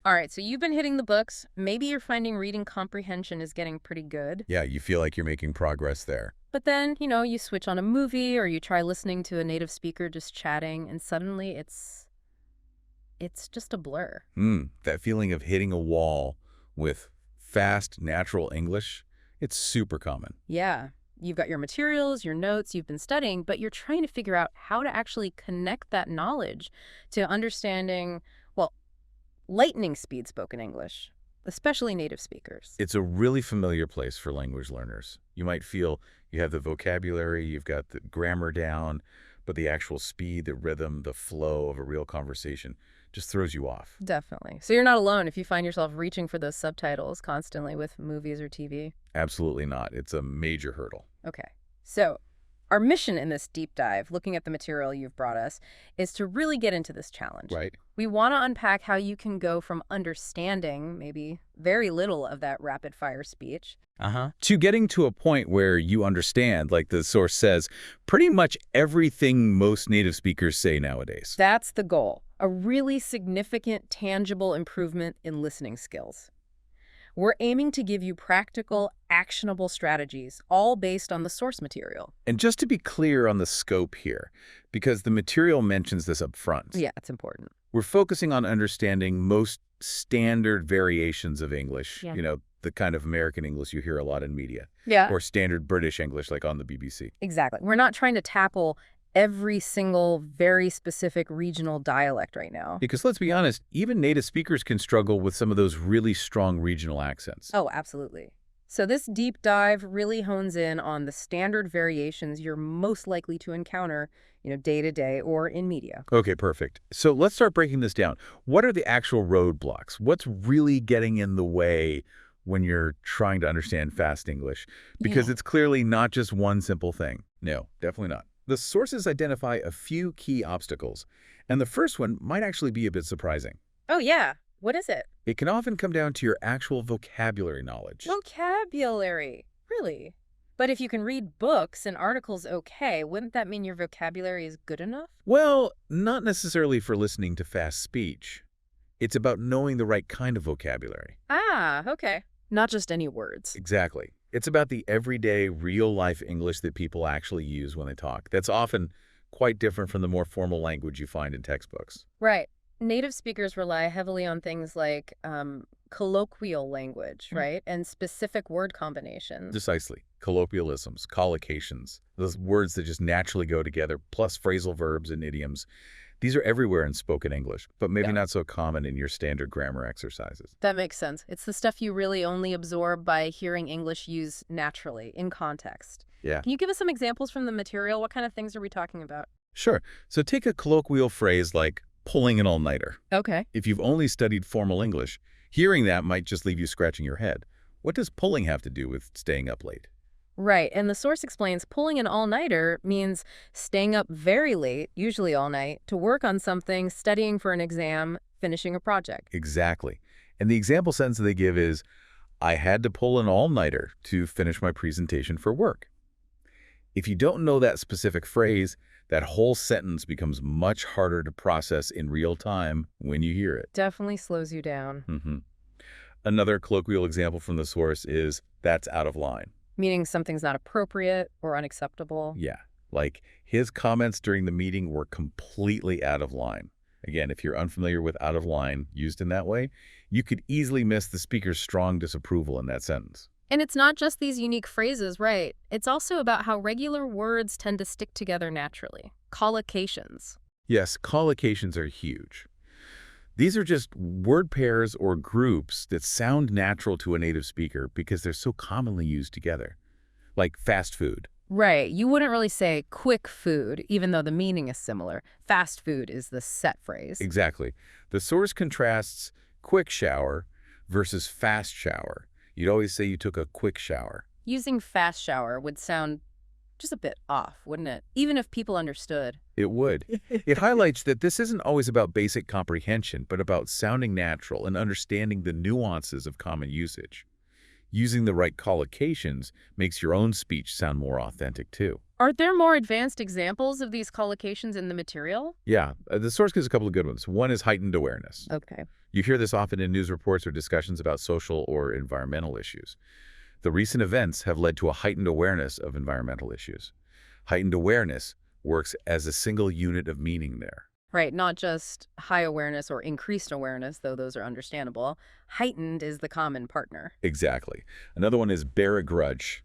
All right, so you've been hitting the books. Maybe you're finding reading comprehension is getting pretty good. Yeah, you feel like you're making progress there. But then, you switch on a movie or you try listening to a native speaker just chatting, and suddenly it's just a blur. That feeling of hitting a wall with fast, natural English, it's super common. Yeah, you've got your materials, your notes, you've been studying, but you're trying to figure out how to actually connect that knowledge to understanding, well, lightning speed spoken English, especially native speakers. It's a really familiar place for language learners. You might feel you have the vocabulary, you've got the grammar down, but the actual speed, the rhythm, the flow of a real conversation just throws you off. Definitely. So you're not alone if you find yourself reaching for those subtitles constantly with movies or TV. Absolutely not. It's a major hurdle. Okay. So our mission in this deep dive, looking at the material you've brought us, is to really get into this challenge. Right. We want to unpack how you can go from understanding maybe very little of that rapid fire speech. To getting to a point where you understand, like the source says, pretty much everything most native speakers say nowadays. That's the goal. A really significant, tangible improvement in listening skills. We're aiming to give you practical, actionable strategies, all based on the source material. And just to be clear on the scope here, because the material mentions this up front, Yeah, it's important. we're focusing on understanding most standard variations of English, Yeah. the kind of American English you hear a lot in media, Yeah, or standard British English like on the BBC. exactly. We're not trying to tackle every single very specific regional dialect right now. Because let's be honest, even native speakers can struggle with some of those really strong regional accents. Oh, absolutely. So this deep dive really hones in on the standard variations you're most likely to encounter, day to day or in media. Okay, perfect. So let's start breaking this down. What are the actual roadblocks? What's really getting in the way when you're trying to understand fast English? Because Yeah. it's clearly not just one simple thing. No, definitely not. The sources identify a few key obstacles, and the first one might actually be a bit surprising. Oh, yeah. What is it? It can often come down to your actual vocabulary knowledge. Vocabulary. Really? But if you can read books and articles okay, wouldn't that mean your vocabulary is good enough? Well, not necessarily for listening to fast speech. It's about knowing the right kind of vocabulary. Ah, okay. Not just any words. Exactly. It's about the everyday, real-life English that people actually use when they talk. That's often quite different from the more formal language you find in textbooks. Right. Native speakers rely heavily on things like colloquial language, right? And specific word combinations. Precisely. Colloquialisms, collocations, those words that just naturally go together, plus phrasal verbs and idioms. These are everywhere in spoken English, but maybe Yeah. not so common in your standard grammar exercises. That makes sense. It's the stuff you really only absorb by hearing English used naturally, in context. Yeah. Can you give us some examples from the material? What kind of things are we talking about? Sure. So take a colloquial phrase like pulling an all-nighter. Okay. If you've only studied formal English, hearing that might just leave you scratching your head. What does pulling have to do with staying up late? Right. And the source explains pulling an all-nighter means staying up very late, usually all night, to work on something, studying for an exam, finishing a project. Exactly. And the example sentence they give is, I had to pull an all-nighter to finish my presentation for work. If you don't know that specific phrase, that whole sentence becomes much harder to process in real time when you hear it. Definitely slows you down. Another colloquial example from the source is, that's out of line. Meaning something's not appropriate or unacceptable. Yeah, like his comments during the meeting were completely out of line. Again, if you're unfamiliar with out of line used in that way, you could easily miss the speaker's strong disapproval in that sentence. And it's not just these unique phrases, right? It's also about how regular words tend to stick together naturally. Collocations. Yes, collocations are huge. These are just word pairs or groups that sound natural to a native speaker because they're so commonly used together, like fast food. Right. You wouldn't really say quick food, even though the meaning is similar. Fast food is the set phrase. Exactly. The source contrasts quick shower versus fast shower. You'd always say you took a quick shower. Using fast shower would sound just a bit off, wouldn't it? Even if people understood. It would. It highlights that this isn't always about basic comprehension, but about sounding natural and understanding the nuances of common usage. Using the right collocations makes your own speech sound more authentic, too. Are there more advanced examples of these collocations in the material? Yeah, the source gives a couple of good ones. One is heightened awareness. Okay. You hear this often in news reports or discussions about social or environmental issues. The recent events have led to a heightened awareness of environmental issues. Heightened awareness works as a single unit of meaning there. Right, not just high awareness or increased awareness, though those are understandable. Heightened is the common partner. Exactly. Another one is bear a grudge.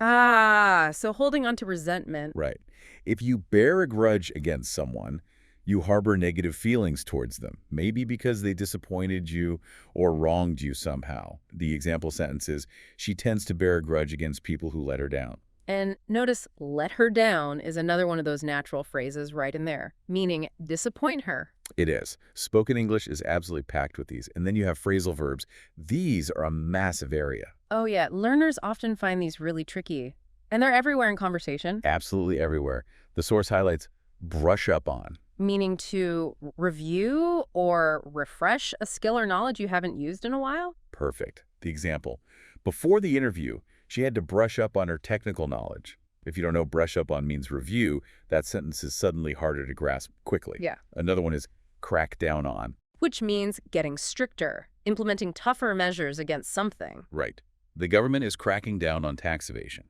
Ah, so holding on to resentment. Right. If you bear a grudge against someone, you harbor negative feelings towards them, maybe because they disappointed you or wronged you somehow. The example sentence is, she tends to bear a grudge against people who let her down. And notice let her down is another one of those natural phrases right in there, meaning disappoint her. It is. Spoken English is absolutely packed with these. And then you have phrasal verbs. These are a massive area. Oh yeah, learners often find these really tricky. And they're everywhere in conversation. Absolutely everywhere. The source highlights brush up on. Meaning to review or refresh a skill or knowledge you haven't used in a while? Perfect. The example. Before the interview, she had to brush up on her technical knowledge. If you don't know, brush up on means review. That sentence is suddenly harder to grasp quickly. Yeah. Another one is crack down on. Which means getting stricter, implementing tougher measures against something. Right. The government is cracking down on tax evasion.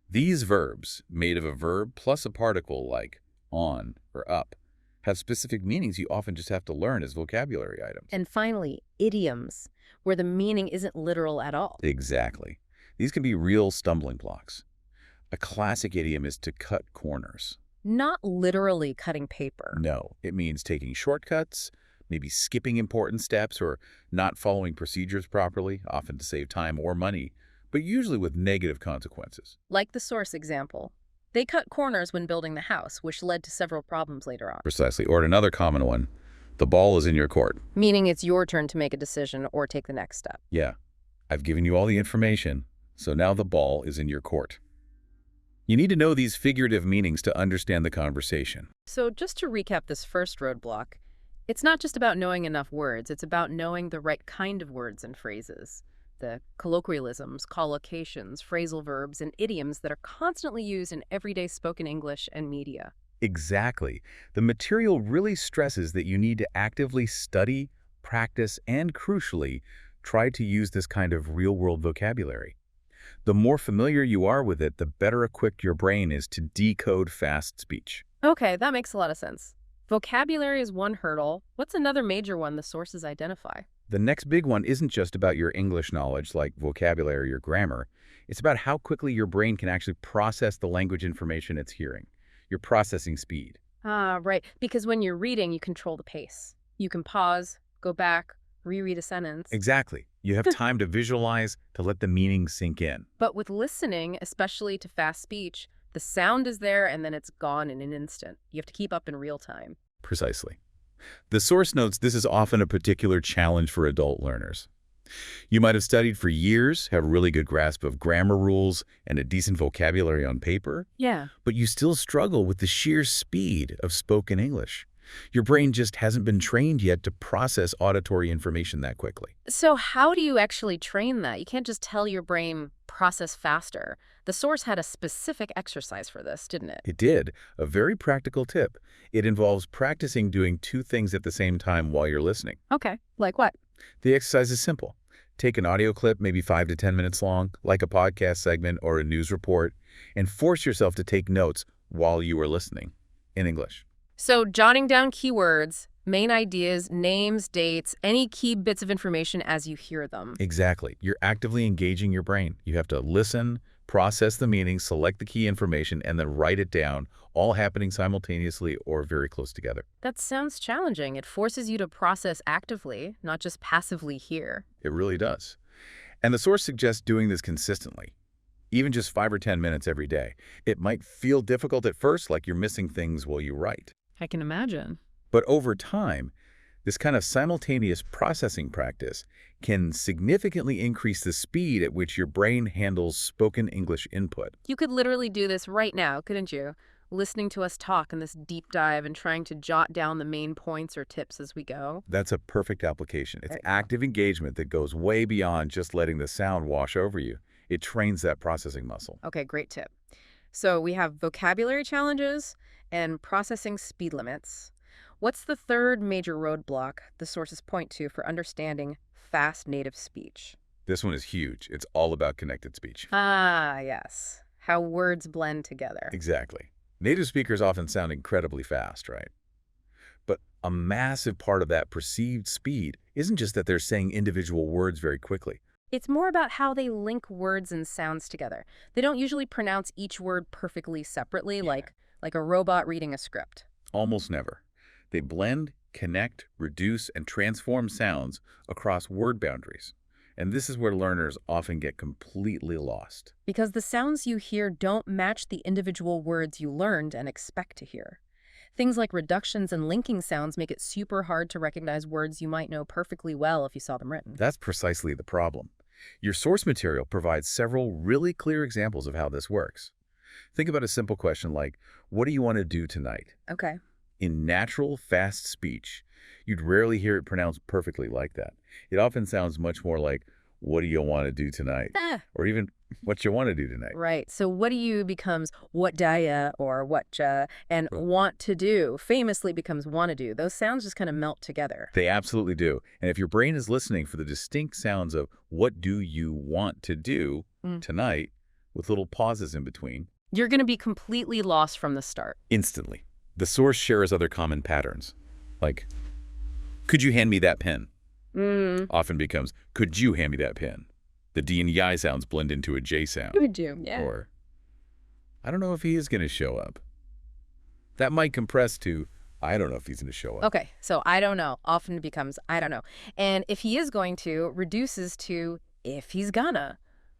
These verbs, made of a verb plus a particle like on or up, have specific meanings you often just have to learn as vocabulary items. And finally, idioms, where the meaning isn't literal at all. Exactly. These can be real stumbling blocks. A classic idiom is to cut corners. Not literally cutting paper. No, it means taking shortcuts, maybe skipping important steps or not following procedures properly, often to save time or money, but usually with negative consequences. Like the source example. They cut corners when building the house, which led to several problems later on. Precisely. Or another common one, the ball is in your court. Meaning it's your turn to make a decision or take the next step. Yeah, I've given you all the information, so now the ball is in your court. You need to know these figurative meanings to understand the conversation. So just to recap this first roadblock, it's not just about knowing enough words, it's about knowing the right kind of words and phrases. The colloquialisms, collocations, phrasal verbs, and idioms that are constantly used in everyday spoken English and media. Exactly. The material really stresses that you need to actively study, practice, and crucially, try to use this kind of real-world vocabulary. The more familiar you are with it, the better equipped your brain is to decode fast speech. Okay, that makes a lot of sense. Vocabulary is one hurdle. What's another major one the sources identify? The next big one isn't just about your English knowledge, like vocabulary or grammar. It's about how quickly your brain can actually process the language information it's hearing, your processing speed. Ah, right. Because when you're reading, you control the pace. You can pause, go back, reread a sentence. Exactly. You have time to visualize, to let the meaning sink in. But with listening, especially to fast speech, the sound is there and then it's gone in an instant. You have to keep up in real time. Precisely. The source notes this is often a particular challenge for adult learners. You might have studied for years, have a really good grasp of grammar rules and a decent vocabulary on paper, Yeah. but you still struggle with the sheer speed of spoken English. Your brain just hasn't been trained yet to process auditory information that quickly. So how do you actually train that? You can't just tell your brain, process faster. The source had a specific exercise for this, didn't it? It did. A very practical tip. It involves practicing doing two things at the same time while you're listening. Okay. Like what? The exercise is simple. Take an audio clip, maybe 5 to 10 minutes long, like a podcast segment or a news report, and force yourself to take notes while you are listening in English. So jotting down keywords, main ideas, names, dates, any key bits of information as you hear them. Exactly. You're actively engaging your brain. You have to listen, process the meaning, select the key information, and then write it down, all happening simultaneously or very close together. That sounds challenging. It forces you to process actively, not just passively hear. It really does. And the source suggests doing this consistently, even just 5 or 10 minutes every day. It might feel difficult at first, like you're missing things while you write. I can imagine. But over time, this kind of simultaneous processing practice can significantly increase the speed at which your brain handles spoken English input. You could literally do this right now, couldn't you? Listening to us talk in this deep dive and trying to jot down the main points or tips as we go. That's a perfect application. It's There you go. active engagement that goes way beyond just letting the sound wash over you. It trains that processing muscle. Okay, great tip. So we have vocabulary challenges and processing speed limits. What's the third major roadblock the sources point to for understanding fast native speech? This one is huge. It's all about connected speech. Ah, yes. How words blend together. Exactly. Native speakers often sound incredibly fast, right? But a massive part of that perceived speed isn't just that they're saying individual words very quickly. It's more about how they link words and sounds together. They don't usually pronounce each word perfectly separately, like a robot reading a script. Almost never. They blend, connect, reduce, and transform sounds across word boundaries. And this is where learners often get completely lost. Because the sounds you hear don't match the individual words you learned and expect to hear. Things like reductions and linking sounds make it super hard to recognize words you might know perfectly well if you saw them written. That's precisely the problem. Your source material provides several really clear examples of how this works. Think about a simple question like, what do you want to do tonight? Okay. In natural, fast speech, you'd rarely hear it pronounced perfectly like that. It often sounds much more like, what do you want to do tonight? Or even, what you want to do tonight? Right. So what do you becomes what daya or what ja, and want to do famously becomes want to do. Those sounds just kind of melt together. They absolutely do. And if your brain is listening for the distinct sounds of what do you want to do tonight, with little pauses in between, You're going to be completely lost from the start. instantly. The source shares other common patterns, like, could you hand me that pen? Often becomes, could you hand me that pen? The D and Y sounds blend into a J sound. Would you? Yeah. Or, I don't know if he is going to show up. That might compress to, I don't know if he's going to show up. Okay. So I don't know often becomes I don't know. And if he is going to reduces to if he's gonna.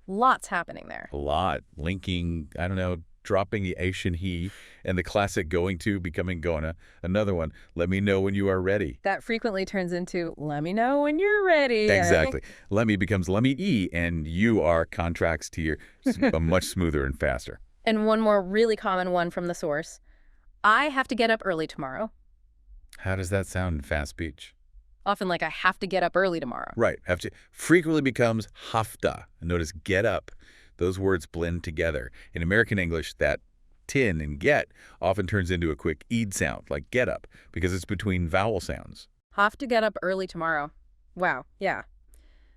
Lots happening there. A lot. Linking, I don't know, dropping the Asian he, and the classic going to becoming gonna. Another one, let me know when you are ready. That frequently turns into let me know when you're ready. Exactly. Let me becomes let me e, and you are contracts to your much smoother and faster. And one more really common one from the source. I have to get up early tomorrow. How does that sound in fast speech? Often like I have to get up early tomorrow. Right. Have to frequently becomes hafta. Notice get up. Those words blend together. In American English, that tin and get often turns into a quick eed sound, like get up, because it's between vowel sounds. Have to get up early tomorrow. Wow, yeah.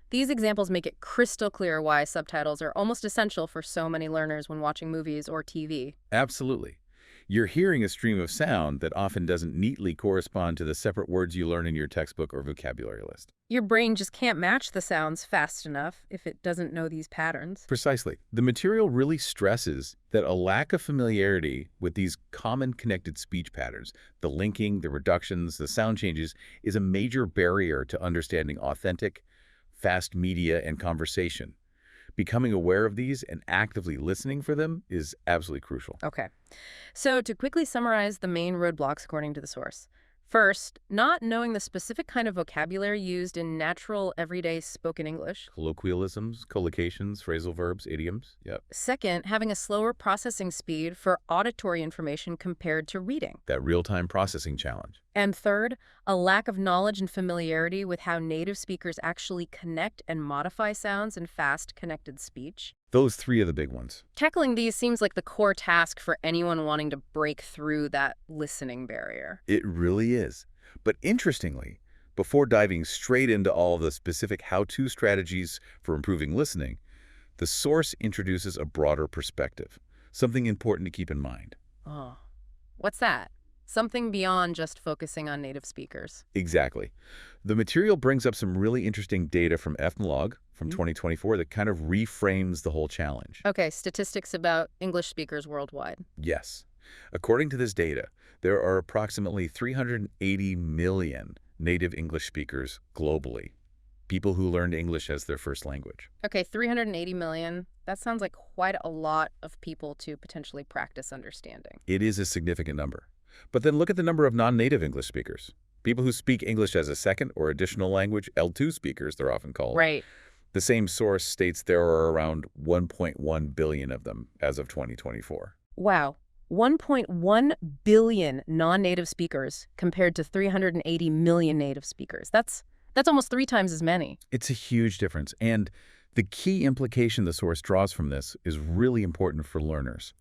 These examples make it crystal clear why subtitles are almost essential for so many learners when watching movies or TV. Absolutely. You're hearing a stream of sound that often doesn't neatly correspond to the separate words you learn in your textbook or vocabulary list. Your brain just can't match the sounds fast enough if it doesn't know these patterns. Precisely. The material really stresses that a lack of familiarity with these common connected speech patterns, the linking, the reductions, the sound changes, is a major barrier to understanding authentic, fast media and conversation. Becoming aware of these and actively listening for them is absolutely crucial. Okay. So to quickly summarize the main roadblocks according to the source. First, not knowing the specific kind of vocabulary used in natural, everyday spoken English. Colloquialisms, collocations, phrasal verbs, idioms. Yep. Second, having a slower processing speed for auditory information compared to reading. That real-time processing challenge. And third, a lack of knowledge and familiarity with how native speakers actually connect and modify sounds in fast, connected speech. Those three are the big ones. Tackling these seems like the core task for anyone wanting to break through that listening barrier. It really is. But interestingly, before diving straight into all the specific how-to strategies for improving listening, the source introduces a broader perspective, something important to keep in mind. Oh, what's that? Something beyond just focusing on native speakers. Exactly. The material brings up some really interesting data from Ethnologue from 2024 that kind of reframes the whole challenge. Okay, statistics about English speakers worldwide. Yes. According to this data, there are approximately 380 million native English speakers globally, people who learned English as their first language. Okay, 380 million. That sounds like quite a lot of people to potentially practice understanding. It is a significant number. But then look at the number of non-native English speakers. People who speak English as a second or additional language, L2 speakers, they're often called. Right. The same source states there are around 1.1 billion of them as of 2024. Wow. 1.1 billion non-native speakers compared to 380 million native speakers. That's almost 3 times as many. It's a huge difference. And the key implication the source draws from this is really important for learners.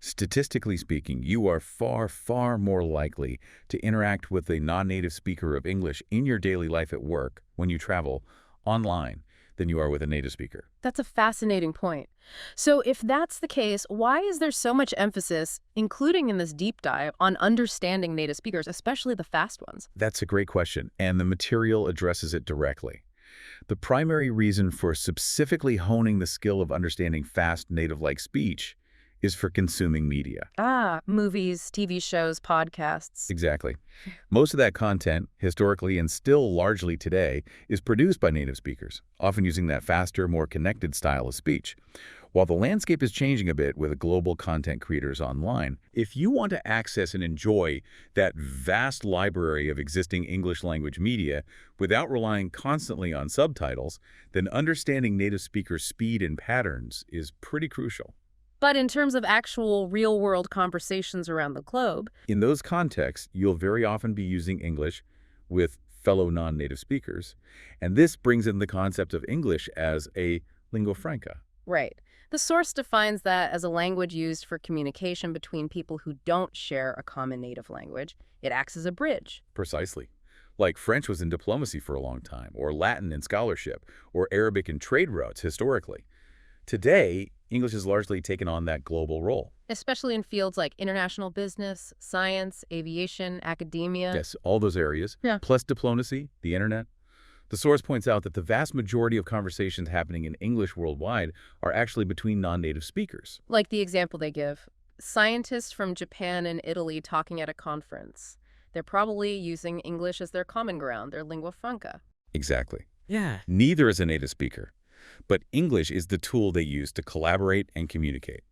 Statistically speaking, you are far, far more likely to interact with a non-native speaker of English in your daily life at work, when you travel, online, than you are with a native speaker. That's a fascinating point. So if that's the case, why is there so much emphasis, including in this deep dive, on understanding native speakers, especially the fast ones? That's a great question, and the material addresses it directly. The primary reason for specifically honing the skill of understanding fast native-like speech is for consuming media. Ah, movies, TV shows, podcasts. Exactly. Most of that content, historically and still largely today, is produced by native speakers, often using that faster, more connected style of speech. While the landscape is changing a bit with global content creators online, if you want to access and enjoy that vast library of existing English language media without relying constantly on subtitles, then understanding native speakers' speed and patterns is pretty crucial. But in terms of actual real-world conversations around the globe, In those contexts, you'll very often be using English with fellow non-native speakers, and this brings in the concept of English as a lingua franca. right, the source defines that as a language used for communication between people who don't share a common native language. It acts as a bridge. Precisely. Like French was in diplomacy for a long time, or Latin in scholarship, or Arabic in trade routes historically. Today, English has largely taken on that global role. Especially in fields like international business, science, aviation, academia. Yes, all those areas, Yeah. plus diplomacy, the internet. The source points out that the vast majority of conversations happening in English worldwide are actually between non-native speakers. Like the example they give, scientists from Japan and Italy talking at a conference. They're probably using English as their common ground, their lingua franca. Exactly. Yeah. Neither is a native speaker, but English is the tool they use to collaborate and communicate.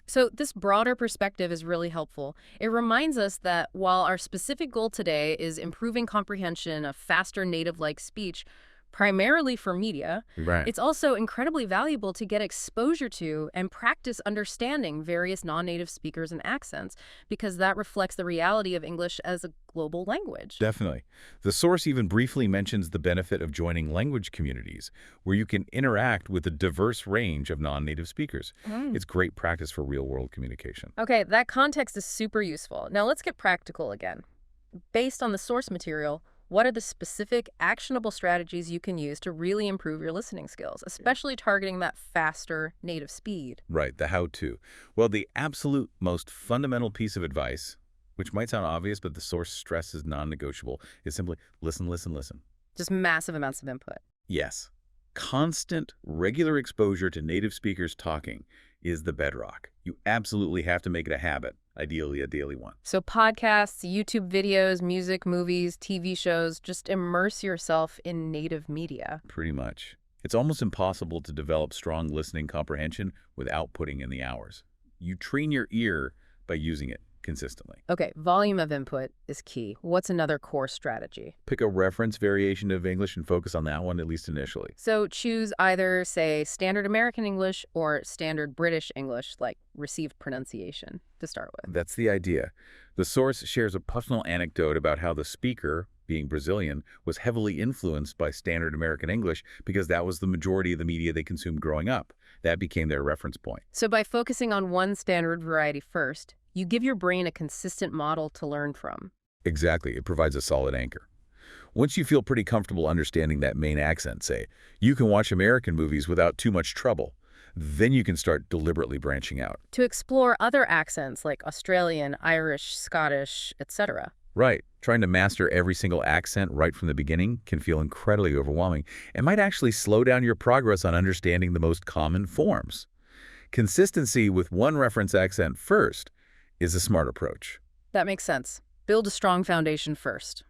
So this broader perspective is really helpful. It reminds us that while our specific goal today is improving comprehension of faster native-like speech, primarily for media, Right. it's also incredibly valuable to get exposure to and practice understanding various non-native speakers and accents, because that reflects the reality of English as a global language. Definitely. The source even briefly mentions the benefit of joining language communities, where you can interact with a diverse range of non-native speakers. Mm. It's great practice for real-world communication. Okay, that context is super useful. Now let's get practical again. Based on the source material, what are the specific, actionable strategies you can use to really improve your listening skills, especially targeting that faster native speed? Right, the how-to. Well, the absolute most fundamental piece of advice, which might sound obvious, but the source stresses non-negotiable, is simply listen, listen, listen. Just massive amounts of input. Yes. Constant, regular exposure to native speakers talking is the bedrock. You absolutely have to make it a habit, ideally a daily one. So podcasts, YouTube videos, music, movies, TV shows, just immerse yourself in native media. Pretty much. It's almost impossible to develop strong listening comprehension without putting in the hours. You train your ear by using it consistently. Okay, volume of input is key. What's another core strategy? Pick a reference variation of English and focus on that one, at least initially. So choose either, say, standard American English or standard British English, like received pronunciation, to start with. That's the idea. The source shares a personal anecdote about how the speaker, being Brazilian, was heavily influenced by standard American English because that was the majority of the media they consumed growing up. That became their reference point. So by focusing on one standard variety first, you give your brain a consistent model to learn from. Exactly. It provides a solid anchor. Once you feel pretty comfortable understanding that main accent, say, you can watch American movies without too much trouble. Then you can start deliberately branching out. To explore other accents like Australian, Irish, Scottish, etc. Right. Trying to master every single accent right from the beginning can feel incredibly overwhelming and might actually slow down your progress on understanding the most common forms. Consistency with one reference accent first is a smart approach. That makes sense. Build a strong foundation first.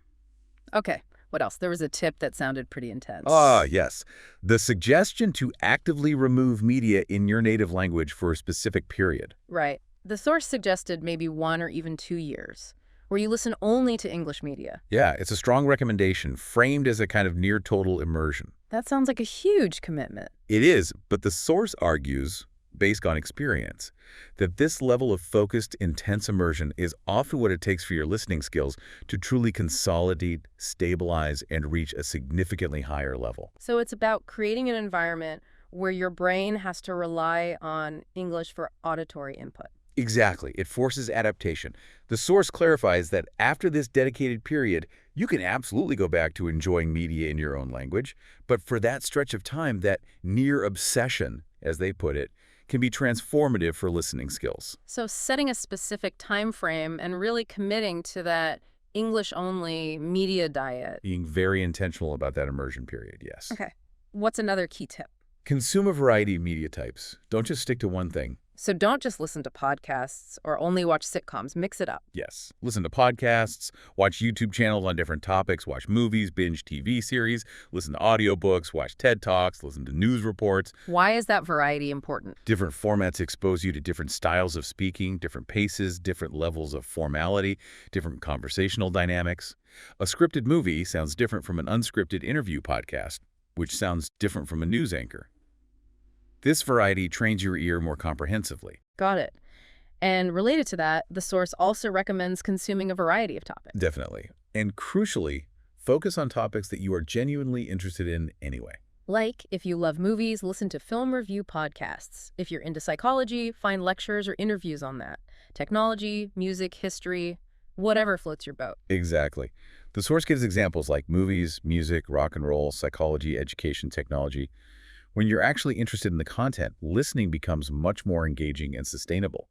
Okay, what else? There was a tip that sounded pretty intense. Ah, yes. The suggestion to actively remove media in your native language for a specific period. Right. The source suggested maybe 1 or even 2 years, where you listen only to English media. Yeah, it's a strong recommendation, framed as a kind of near-total immersion. That sounds like a huge commitment. It is, but the source argues, based on experience, that this level of focused, intense immersion is often what it takes for your listening skills to truly consolidate, stabilize, and reach a significantly higher level. So it's about creating an environment where your brain has to rely on English for auditory input. Exactly. It forces adaptation. The source clarifies that after this dedicated period, you can absolutely go back to enjoying media in your own language, but for that stretch of time, that near obsession, as they put it, can be transformative for listening skills. So setting a specific time frame and really committing to that English-only media diet. Being very intentional about that immersion period, yes. Okay. What's another key tip? Consume a variety of media types. Don't just stick to one thing. So don't just listen to podcasts or only watch sitcoms. Mix it up. Yes. Listen to podcasts, watch YouTube channels on different topics, watch movies, binge TV series, listen to audiobooks, watch TED Talks, listen to news reports. Why is that variety important? Different formats expose you to different styles of speaking, different paces, different levels of formality, different conversational dynamics. A scripted movie sounds different from an unscripted interview podcast, which sounds different from a news anchor. This variety trains your ear more comprehensively. Got it. And related to that, the source also recommends consuming a variety of topics. Definitely. And crucially, focus on topics that you are genuinely interested in anyway. Like, if you love movies, listen to film review podcasts. If you're into psychology, find lectures or interviews on that. Technology, music, history, whatever floats your boat. Exactly. The source gives examples like movies, music, rock and roll, psychology, education, technology. When you're actually interested in the content, listening becomes much more engaging and sustainable.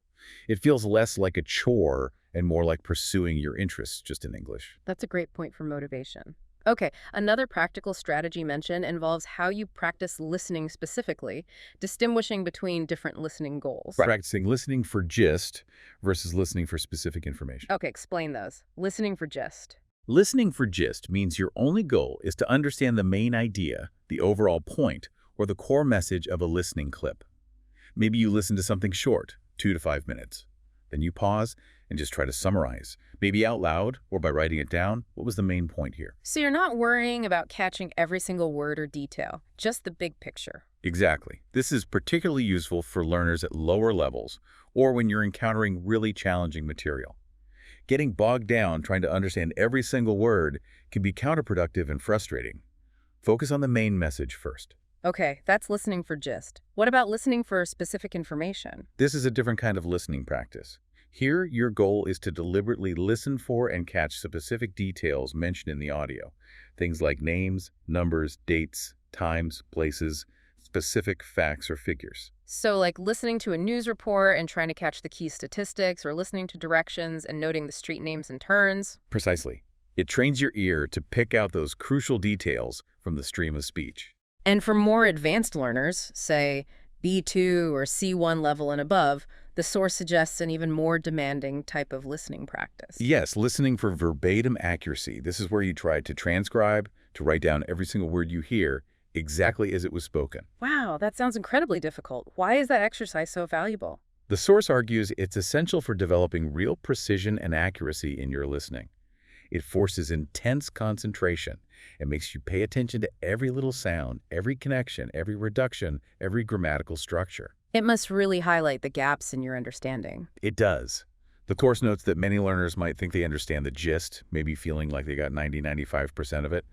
It feels less like a chore and more like pursuing your interests just in English. That's a great point for motivation. Okay, another practical strategy mentioned involves how you practice listening specifically, distinguishing between different listening goals. Right. Practicing listening for gist versus listening for specific information. Okay, explain those. Listening for gist. Listening for gist means your only goal is to understand the main idea, the overall point, or the core message of a listening clip. Maybe you listen to something short, 2 to 5 minutes. Then you pause and just try to summarize, maybe out loud or by writing it down. What was the main point here? So you're not worrying about catching every single word or detail, just the big picture. Exactly. This is particularly useful for learners at lower levels or when you're encountering really challenging material. Getting bogged down trying to understand every single word can be counterproductive and frustrating. Focus on the main message first. Okay, that's listening for gist. What about listening for specific information? This is a different kind of listening practice. Here, your goal is to deliberately listen for and catch specific details mentioned in the audio. Things like names, numbers, dates, times, places, specific facts or figures. So like listening to a news report and trying to catch the key statistics, or listening to directions and noting the street names and turns. Precisely. It trains your ear to pick out those crucial details from the stream of speech. And for more advanced learners, say B2 or C1 level and above, the source suggests an even more demanding type of listening practice. Yes, listening for verbatim accuracy. This is where you try to transcribe, to write down every single word you hear exactly as it was spoken. Wow, that sounds incredibly difficult. Why is that exercise so valuable? The source argues it's essential for developing real precision and accuracy in your listening. It forces intense concentration and makes you pay attention to every little sound, every connection, every reduction, every grammatical structure. It must really highlight the gaps in your understanding. It does. The course notes that many learners might think they understand the gist, maybe feeling like they got 90–95% of it.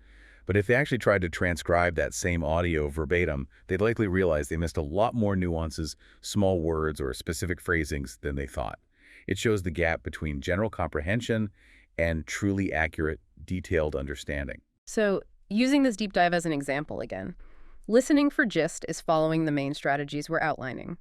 But if they actually tried to transcribe that same audio verbatim, they'd likely realize they missed a lot more nuances, small words, or specific phrasings than they thought. It shows the gap between general comprehension and truly accurate, detailed understanding. So, using this deep dive as an example again, listening for gist is following the main strategies we're outlining.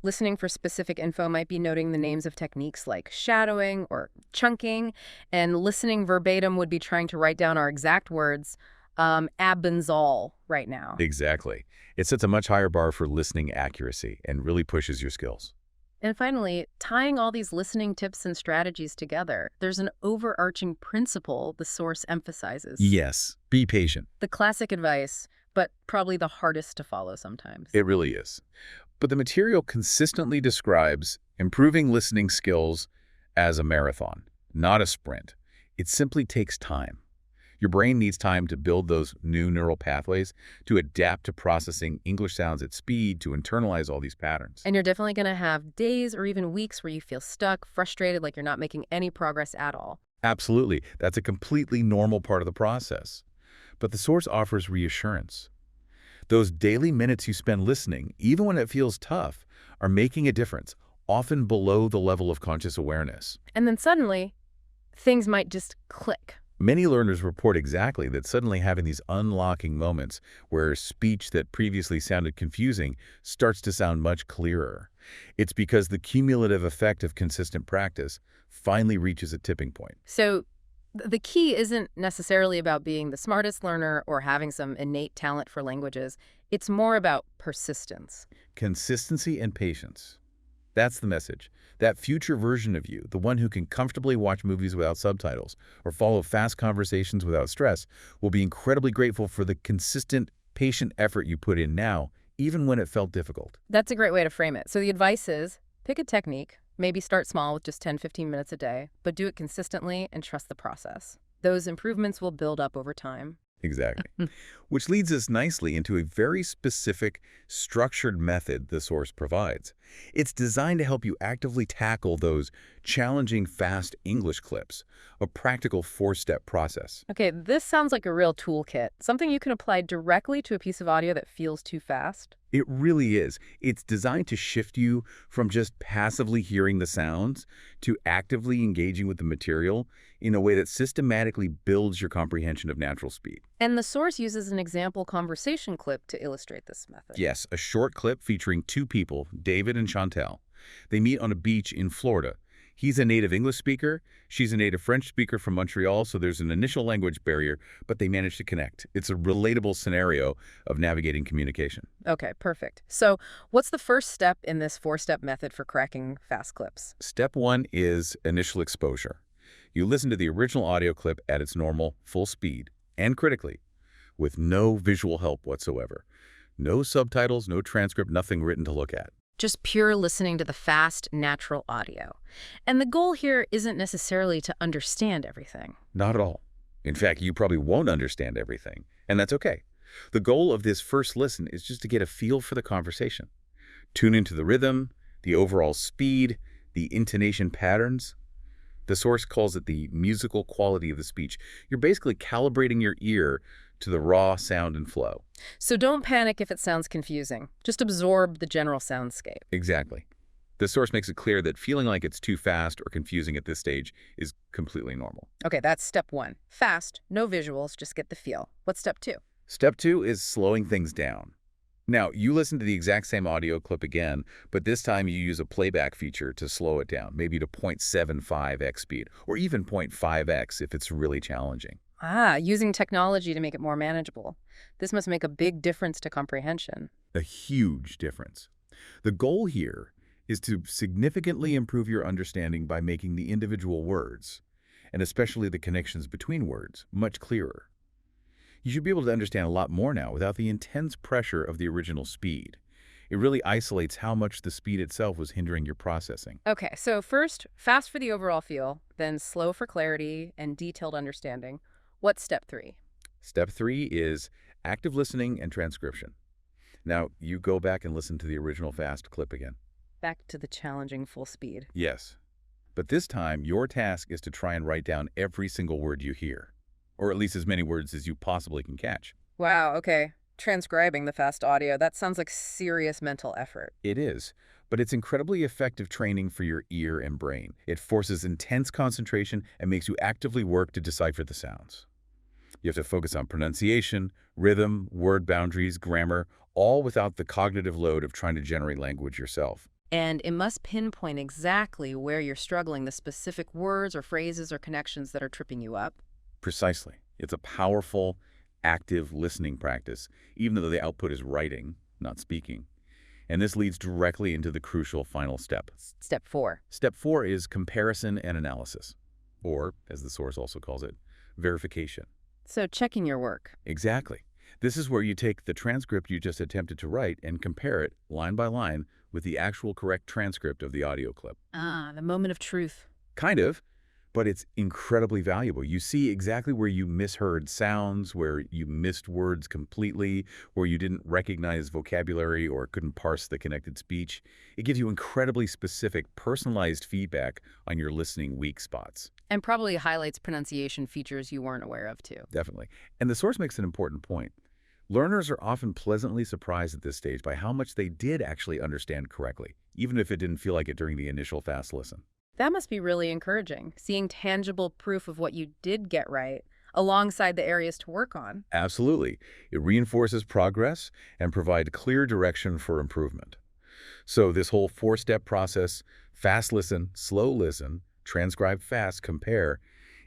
Listening for specific info might be noting the names of techniques like shadowing or chunking, and listening verbatim would be trying to write down our exact words, Abenzol right now. Exactly. It sets a much higher bar for listening accuracy and really pushes your skills. And finally, tying all these listening tips and strategies together, there's an overarching principle the source emphasizes. Yes, be patient. The classic advice, but probably the hardest to follow sometimes. It really is. But the material consistently describes improving listening skills as a marathon, not a sprint. It simply takes time. Your brain needs time to build those new neural pathways, to adapt to processing English sounds at speed, to internalize all these patterns. And you're definitely going to have days or even weeks where you feel stuck, frustrated, like you're not making any progress at all. Absolutely. That's a completely normal part of the process. But the source offers reassurance. Those daily minutes you spend listening, even when it feels tough, are making a difference. often below the level of conscious awareness. And then suddenly, things might just click. Many learners report exactly that, suddenly having these unlocking moments where speech that previously sounded confusing starts to sound much clearer. It's because the cumulative effect of consistent practice finally reaches a tipping point. So the key isn't necessarily about being the smartest learner or having some innate talent for languages. It's more about persistence. Consistency and patience. That's the message. That future version of you, the one who can comfortably watch movies without subtitles or follow fast conversations without stress, will be incredibly grateful for the consistent, patient effort you put in now, even when it felt difficult. That's a great way to frame it. So the advice is pick a technique, maybe start small with just 10-15 minutes a day, but do it consistently and trust the process. Those improvements will build up over time. Exactly. Which leads us nicely into a very specific, structured method the source provides. It's designed to help you actively tackle those challenging fast English clips, a practical 4-step process. Okay, this sounds like a real toolkit, something you can apply directly to a piece of audio that feels too fast. It really is. It's designed to shift you from just passively hearing the sounds to actively engaging with the material in a way that systematically builds your comprehension of natural speed. And the source uses an example conversation clip to illustrate this method. Yes, a short clip featuring 2 people, David and Chantel. They meet on a beach in Florida. He's a native English speaker. She's a native French speaker from Montreal, so there's an initial language barrier, but they manage to connect. It's a relatable scenario of navigating communication. Okay, perfect. So what's the first step in this 4-step method for cracking fast clips? Step 1 is initial exposure. You listen to the original audio clip at its normal, full speed, and critically, with no visual help whatsoever. No subtitles, no transcript, nothing written to look at. Just pure listening to the fast, natural audio. And the goal here isn't necessarily to understand everything. Not at all. In fact, you probably won't understand everything, and that's okay. The goal of this first listen is just to get a feel for the conversation. Tune into the rhythm, the overall speed, the intonation patterns. The source calls it the musical quality of the speech. You're basically calibrating your ear to the raw sound and flow. So don't panic if it sounds confusing. Just absorb the general soundscape. Exactly. The source makes it clear that feeling like it's too fast or confusing at this stage is completely normal. Okay, that's step 1. Fast, no visuals, just get the feel. What's step 2? Step 2 is slowing things down. Now, you listen to the exact same audio clip again, but this time you use a playback feature to slow it down, maybe to 0.75x speed, or even 0.5x if it's really challenging. Using technology to make it more manageable. This must make a big difference to comprehension. A huge difference. The goal here is to significantly improve your understanding by making the individual words, and especially the connections between words, much clearer. You should be able to understand a lot more now without the intense pressure of the original speed. It really isolates how much the speed itself was hindering your processing. Okay, so first, fast for the overall feel, then slow for clarity and detailed understanding. What's step 3? Step 3 is active listening and transcription. Now, you go back and listen to the original fast clip again. Back to the challenging full speed. Yes. But this time, your task is to try and write down every single word you hear, or at least as many words as you possibly can catch. Wow, okay. Transcribing the fast audio, that sounds like serious mental effort. It is, but it's incredibly effective training for your ear and brain. It forces intense concentration and makes you actively work to decipher the sounds. You have to focus on pronunciation, rhythm, word boundaries, grammar, all without the cognitive load of trying to generate language yourself. And it must pinpoint exactly where you're struggling, the specific words or phrases or connections that are tripping you up. Precisely. It's a powerful, active listening practice, even though the output is writing, not speaking. And this leads directly into the crucial final step. Step 4. Step 4 is comparison and analysis, or, as the source also calls it, verification. So checking your work. Exactly. This is where you take the transcript you just attempted to write and compare it, line by line, with the actual correct transcript of the audio clip. The moment of truth. Kind of, but it's incredibly valuable. You see exactly where you misheard sounds, where you missed words completely, where you didn't recognize vocabulary or couldn't parse the connected speech. It gives you incredibly specific, personalized feedback on your listening weak spots. And probably highlights pronunciation features you weren't aware of, too. Definitely. And the source makes an important point. Learners are often pleasantly surprised at this stage by how much they did actually understand correctly, even if it didn't feel like it during the initial fast listen. That must be really encouraging, seeing tangible proof of what you did get right alongside the areas to work on. Absolutely. It reinforces progress and provides clear direction for improvement. So this whole four-step process, fast listen, slow listen, transcribe fast, compare,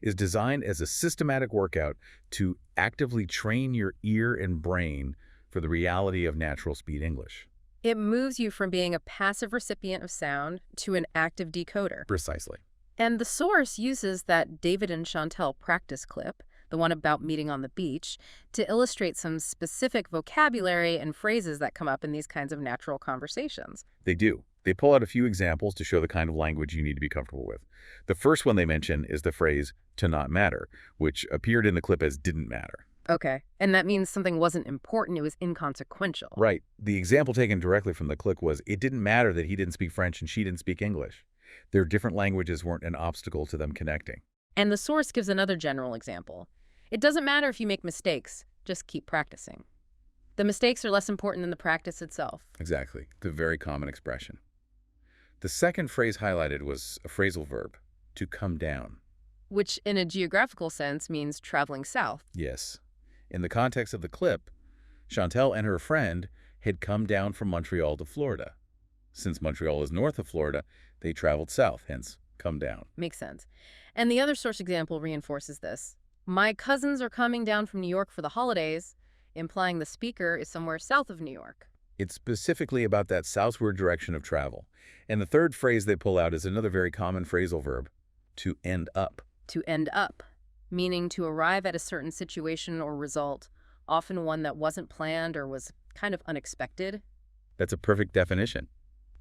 is designed as a systematic workout to actively train your ear and brain for the reality of natural speed English. It moves you from being a passive recipient of sound to an active decoder. Precisely. And the source uses that David and Chantel practice clip, the one about meeting on the beach, to illustrate some specific vocabulary and phrases that come up in these kinds of natural conversations. They do. They pull out a few examples to show the kind of language you need to be comfortable with. The first one they mention is the phrase, to not matter, which appeared in the clip as didn't matter. Okay, and that means something wasn't important, it was inconsequential. Right. The example taken directly from the clip was, it didn't matter that he didn't speak French and she didn't speak English. Their different languages weren't an obstacle to them connecting. And the source gives another general example. It doesn't matter if you make mistakes, just keep practicing. The mistakes are less important than the practice itself. Exactly. The very common expression. The second phrase highlighted was a phrasal verb, to come down. Which, in a geographical sense, means traveling south. Yes. In the context of the clip, Chantel and her friend had come down from Montreal to Florida. Since Montreal is north of Florida, they traveled south, hence come down. Makes sense. And the other source example reinforces this. My cousins are coming down from New York for the holidays, implying the speaker is somewhere south of New York. It's specifically about that southward direction of travel. And the third phrase they pull out is another very common phrasal verb, to end up. To end up, meaning to arrive at a certain situation or result, often one that wasn't planned or was kind of unexpected. That's a perfect definition.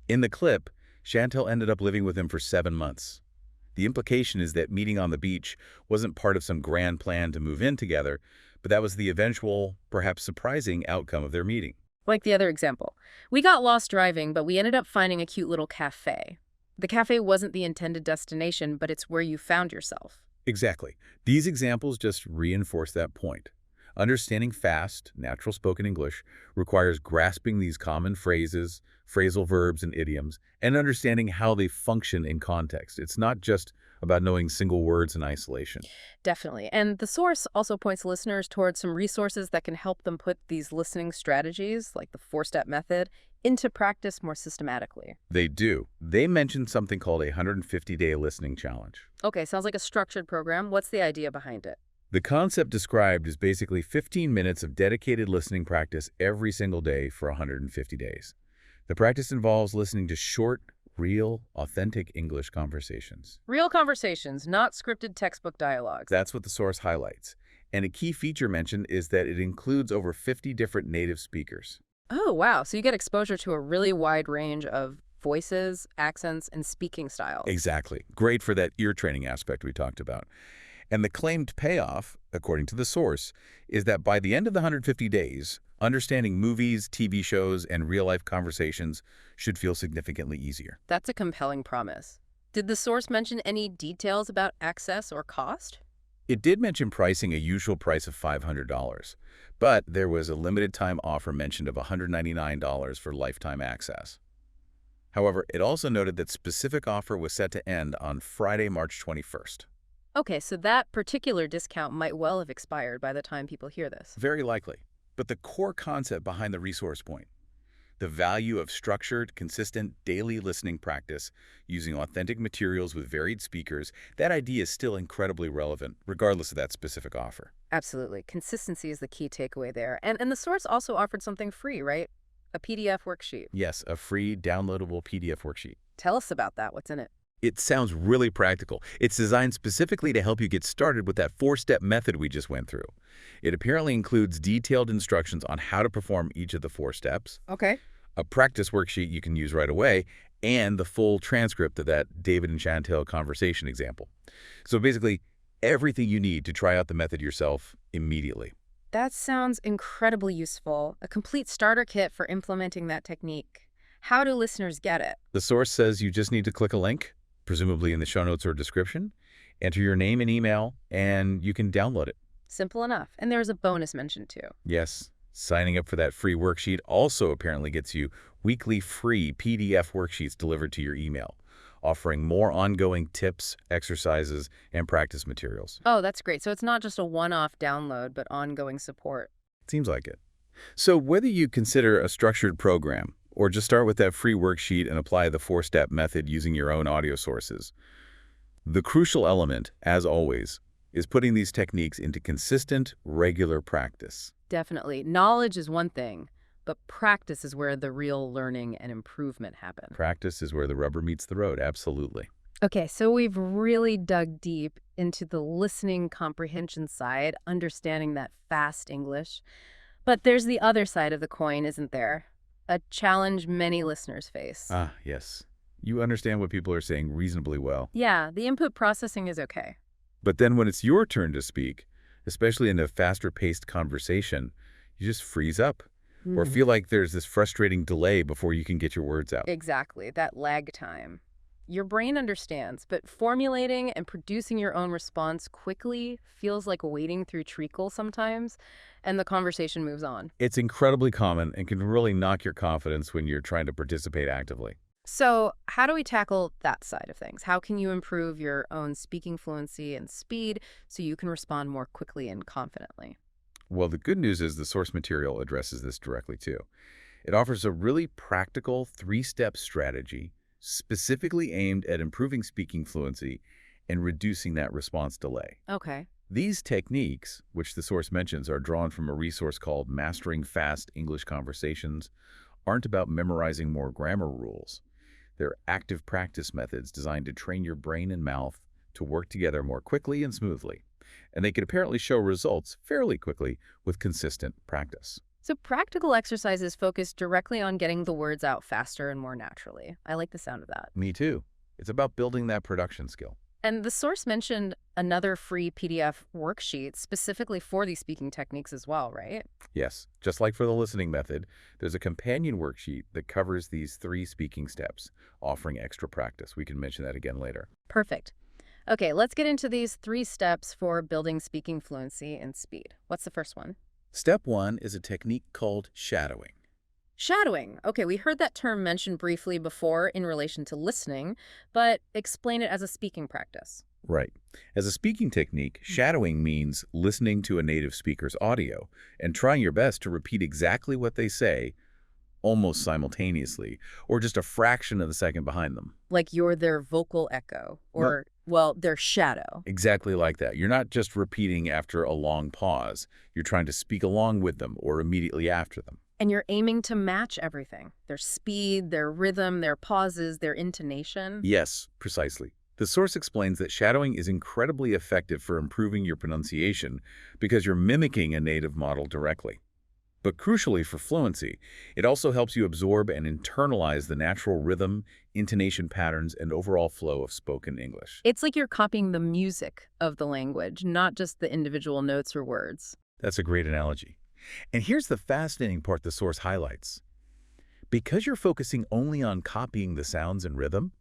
In the clip, Chantel ended up living with him for 7 months. The implication is that meeting on the beach wasn't part of some grand plan to move in together, but that was the eventual, perhaps surprising outcome of their meeting. Like the other example. We got lost driving, but we ended up finding a cute little cafe. The cafe wasn't the intended destination, but it's where you found yourself. Exactly. These examples just reinforce that point. Understanding fast, natural spoken English requires grasping these common phrases, phrasal verbs, and idioms, and understanding how they function in context. It's not just about knowing single words in isolation. Definitely. And the source also points listeners towards some resources that can help them put these listening strategies, like the four-step method, into practice more systematically. They do. They mentioned something called a 150-day listening challenge. Okay, sounds like a structured program. What's the idea behind it? The concept described is basically 15 minutes of dedicated listening practice every single day for 150 days. The practice involves listening to short, real, authentic English conversations. Real conversations, not scripted textbook dialogues. That's what the source highlights. And a key feature mentioned is that it includes over 50 different native speakers. Oh, wow. So you get exposure to a really wide range of voices, accents, and speaking styles. Exactly. Great for that ear training aspect we talked about. And the claimed payoff, according to the source, is that by the end of the 150 days, understanding movies, TV shows, and real-life conversations should feel significantly easier. That's a compelling promise. Did the source mention any details about access or cost? It did mention pricing a usual price of $500, but there was a limited time offer mentioned of $199 for lifetime access. However, it also noted that specific offer was set to end on Friday, March 21st. Okay, so that particular discount might well have expired by the time people hear this. Very likely. But the core concept behind the resource point, the value of structured, consistent, daily listening practice using authentic materials with varied speakers, that idea is still incredibly relevant, regardless of that specific offer. Absolutely. Consistency is the key takeaway there. And the source also offered something free, right? A PDF worksheet. Yes, a free downloadable PDF worksheet. Tell us about that. What's in it? It sounds really practical. It's designed specifically to help you get started with that four-step method we just went through. It apparently includes detailed instructions on how to perform each of the 4 steps, Okay. a practice worksheet you can use right away, and the full transcript of that David and Chantel conversation example. So basically, everything you need to try out the method yourself immediately. That sounds incredibly useful. A complete starter kit for implementing that technique. How do listeners get it? The source says you just need to click a link, presumably in the show notes or description, enter your name and email, and you can download it. Simple enough. And there's a bonus mentioned too. Yes, Signing up for that free worksheet also apparently gets you weekly free PDF worksheets delivered to your email, offering more ongoing tips, exercises, and practice materials. Oh, that's great. So it's not just a one-off download, but ongoing support. Seems like it. So whether you consider a structured program or just start with that free worksheet and apply the four-step method using your own audio sources, the crucial element, as always, is putting these techniques into consistent, regular practice. Definitely. Knowledge is one thing, but practice is where the real learning and improvement happen. Practice is where the rubber meets the road, absolutely. Okay, so we've really dug deep into the listening comprehension side, understanding that fast English. But there's the other side of the coin, isn't there? A challenge many listeners face. Ah, yes. You understand what people are saying reasonably well. Yeah, the input processing is okay. But then when it's your turn to speak, especially in a faster-paced conversation, you just freeze up or feel like there's this frustrating delay before you can get your words out. Exactly, that lag time. Your brain understands, but formulating and producing your own response quickly feels like wading through treacle sometimes, and the conversation moves on. It's incredibly common and can really knock your confidence when you're trying to participate actively. So how do we tackle that side of things? How can you improve your own speaking fluency and speed so you can respond more quickly and confidently? Well, the good news is the source material addresses this directly too. It offers a really practical three-step strategy specifically aimed at improving speaking fluency and reducing that response delay. Okay. These techniques, which the source mentions, are drawn from a resource called Mastering Fast English Conversations, aren't about memorizing more grammar rules. They're active practice methods designed to train your brain and mouth to work together more quickly and smoothly. And they can apparently show results fairly quickly with consistent practice. So practical exercises focus directly on getting the words out faster and more naturally. I like the sound of that. Me too. It's about building that production skill. And the source mentioned another free PDF worksheet specifically for these speaking techniques as well, right? Yes, just like for the listening method, there's a companion worksheet that covers these 3 speaking steps, offering extra practice. We can mention that again later. Perfect. Okay, let's get into these 3 steps for building speaking fluency and speed. What's the first one? Step 1 is a technique called shadowing. Shadowing. Okay, we heard that term mentioned briefly before in relation to listening, but explain it as a speaking practice. Right. As a speaking technique, shadowing means listening to a native speaker's audio and trying your best to repeat exactly what they say almost simultaneously, or just a fraction of a second behind them. Like you're their vocal echo, or, well, their shadow. Exactly like that. You're not just repeating after a long pause. You're trying to speak along with them or immediately after them. And you're aiming to match everything. Their speed, their rhythm, their pauses, their intonation. Yes, precisely. The source explains that shadowing is incredibly effective for improving your pronunciation because you're mimicking a native model directly. But crucially for fluency, it also helps you absorb and internalize the natural rhythm, intonation patterns, and overall flow of spoken English. It's like you're copying the music of the language, not just the individual notes or words. That's a great analogy. And here's the fascinating part the source highlights. Because you're focusing only on copying the sounds and rhythm,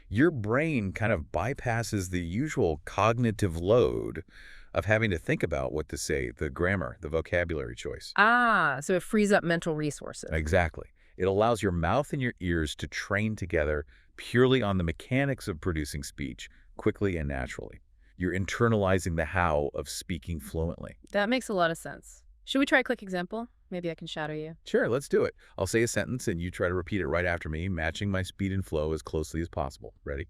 your brain kind of bypasses the usual cognitive load of having to think about what to say, the grammar, the vocabulary choice. Ah, so it frees up mental resources. Exactly. It allows your mouth and your ears to train together purely on the mechanics of producing speech, quickly and naturally. You're internalizing the how of speaking fluently. That makes a lot of sense. Should we try a quick example? Maybe I can shadow you. Sure, let's do it. I'll say a sentence and you try to repeat it right after me, matching my speed and flow as closely as possible. Ready?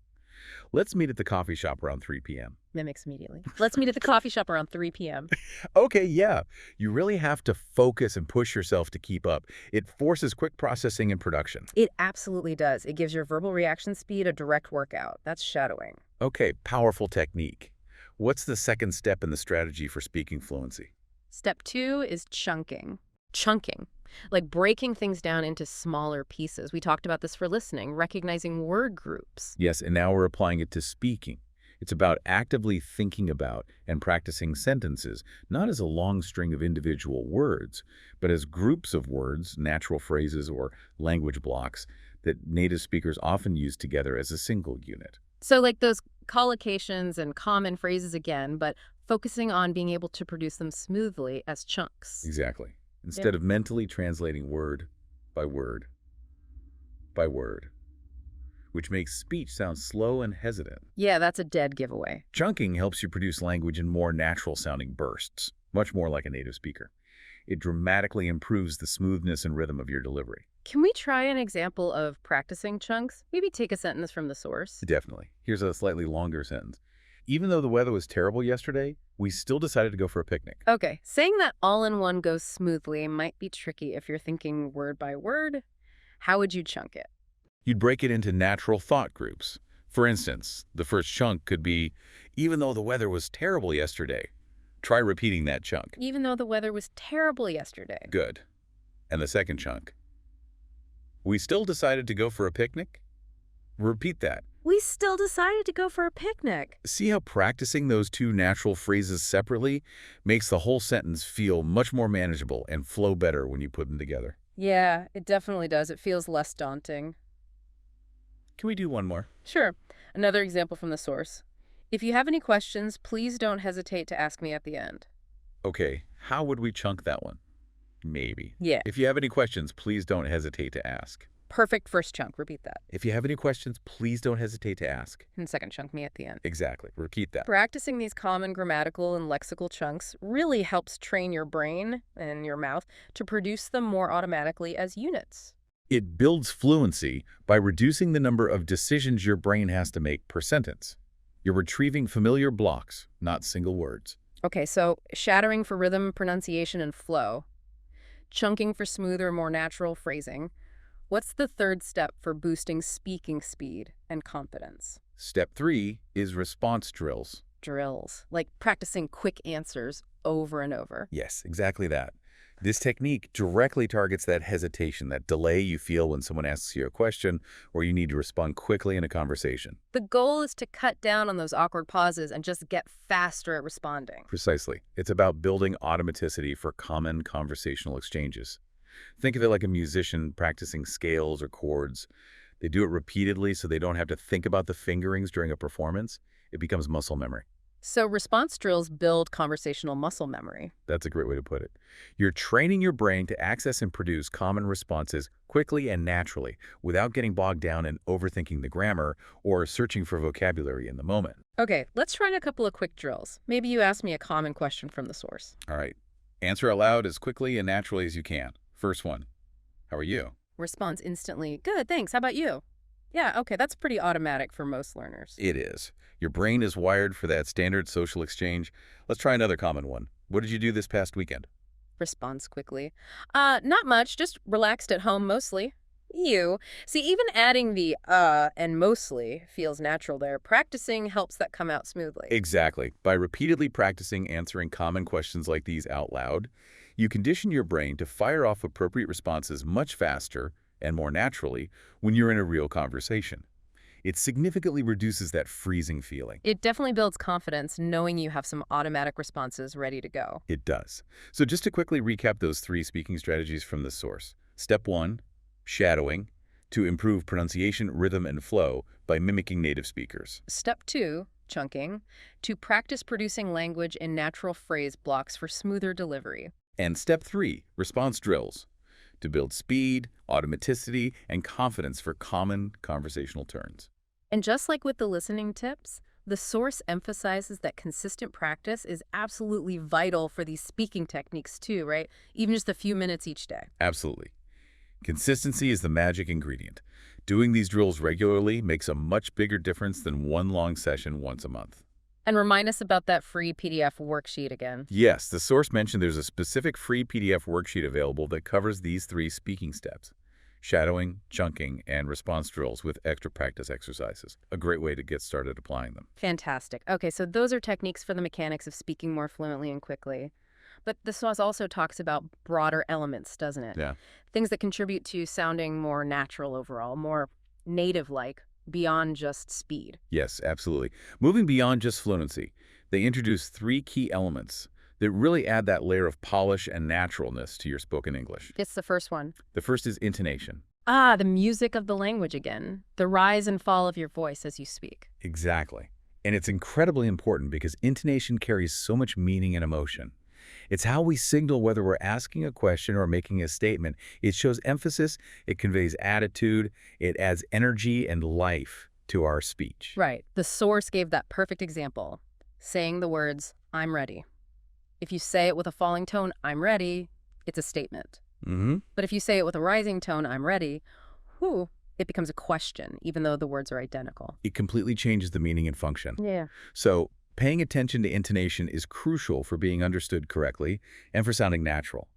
Let's meet at the coffee shop around 3 p.m. Mimics immediately. Let's meet at the coffee shop around 3 p.m. Okay, yeah. You really have to focus and push yourself to keep up. It forces quick processing and production. It absolutely does. It gives your verbal reaction speed a direct workout. That's shadowing. Okay, powerful technique. What's the second step in the strategy for speaking fluency? Step 2 is chunking. Chunking, like breaking things down into smaller pieces. We talked about this for listening, recognizing word groups. Yes, and now we're applying it to speaking. It's about actively thinking about and practicing sentences, not as a long string of individual words, but as groups of words, natural phrases, or language blocks that native speakers often use together as a single unit. So like those collocations and common phrases again, but focusing on being able to produce them smoothly as chunks. Exactly. instead of mentally translating word by word by word, which makes speech sound slow and hesitant. Yeah, that's a dead giveaway. Chunking helps you produce language in more natural-sounding bursts, much more like a native speaker. It dramatically improves the smoothness and rhythm of your delivery. Can we try an example of practicing chunks? Maybe take a sentence from the source. Definitely. Here's a slightly longer sentence. Even though the weather was terrible yesterday, we still decided to go for a picnic. Okay, saying that all in one goes smoothly might be tricky if you're thinking word by word. How would you chunk it? You'd break it into natural thought groups. For instance, the first chunk could be, even though the weather was terrible yesterday. Try repeating that chunk. Even though the weather was terrible yesterday. Good. And the second chunk. We still decided to go for a picnic? Repeat that. We still decided to go for a picnic. See how practicing those two natural phrases separately makes the whole sentence feel much more manageable and flow better when you put them together. Yeah, it definitely does. It feels less daunting. Can we do one more? Sure. Another example from the source. If you have any questions, please don't hesitate to ask me at the end. Okay, how would we chunk that one? Maybe. Yeah. If you have any questions, please don't hesitate to ask. Perfect first chunk. Repeat that. If you have any questions, please don't hesitate to ask. And second chunk, me at the end. Exactly. Repeat that. Practicing these common grammatical and lexical chunks really helps train your brain and your mouth to produce them more automatically as units. It builds fluency by reducing the number of decisions your brain has to make per sentence. You're retrieving familiar blocks, not single words. Okay, so shattering for rhythm, pronunciation, and flow. Chunking for smoother, more natural phrasing. What's the third step for boosting speaking speed and confidence? Step 3 is response drills. Drills, like practicing quick answers over and over. Yes, exactly that. This technique directly targets that hesitation, that delay you feel when someone asks you a question or you need to respond quickly in a conversation. The goal is to cut down on those awkward pauses and just get faster at responding. Precisely. It's about building automaticity for common conversational exchanges. Think of it like a musician practicing scales or chords. They do it repeatedly so they don't have to think about the fingerings during a performance. It becomes muscle memory. So response drills build conversational muscle memory. That's a great way to put it. You're training your brain to access and produce common responses quickly and naturally without getting bogged down in overthinking the grammar or searching for vocabulary in the moment. Okay, let's try a couple of quick drills. Maybe you ask me a common question from the source. All right. Answer aloud as quickly and naturally as you can. First one. How are you? Response instantly. Good, thanks. How about you? Yeah, okay, that's pretty automatic for most learners. It is. Your brain is wired for that standard social exchange. Let's try another common one. What did you do this past weekend? Response quickly. Not much, just relaxed at home mostly. You. See, even adding the and mostly feels natural there. Practicing helps that come out smoothly. Exactly. By repeatedly practicing answering common questions like these out loud, you condition your brain to fire off appropriate responses much faster and more naturally when you're in a real conversation. It significantly reduces that freezing feeling. It definitely builds confidence knowing you have some automatic responses ready to go. It does. So just to quickly recap those 3 speaking strategies from the source. Step 1, shadowing, to improve pronunciation, rhythm, and flow by mimicking native speakers. Step 2, chunking, to practice producing language in natural phrase blocks for smoother delivery. And step 3, response drills, to build speed, automaticity, and confidence for common conversational turns. And just like with the listening tips, the source emphasizes that consistent practice is absolutely vital for these speaking techniques too, right? Even just a few minutes each day. Absolutely. Consistency is the magic ingredient. Doing these drills regularly makes a much bigger difference than one long session once a month. And remind us about that free PDF worksheet again. Yes, the source mentioned there's a specific free PDF worksheet available that covers these 3 speaking steps: shadowing, chunking, and response drills with extra practice exercises. A great way to get started applying them. Fantastic. Okay, so those are techniques for the mechanics of speaking more fluently and quickly. But the source also talks about broader elements, doesn't it? Yeah. Things that contribute to sounding more natural overall, more native-like, beyond just speed. Yes, absolutely. Moving beyond just fluency, they introduce 3 key elements that really add that layer of polish and naturalness to your spoken English. It's the first one. The first is intonation. The music of the language again. The rise and fall of your voice as you speak. Exactly. And it's incredibly important because intonation carries so much meaning and emotion. It's how we signal whether we're asking a question or making a statement. It shows emphasis, it conveys attitude, it adds energy and life to our speech. Right. The source gave that perfect example, saying the words, I'm ready. If you say it with a falling tone, I'm ready, it's a statement. But if you say it with a rising tone, I'm ready, whew, it becomes a question, even though the words are identical. It completely changes the meaning and function. Yeah. So paying attention to intonation is crucial for being understood correctly and for sounding natural.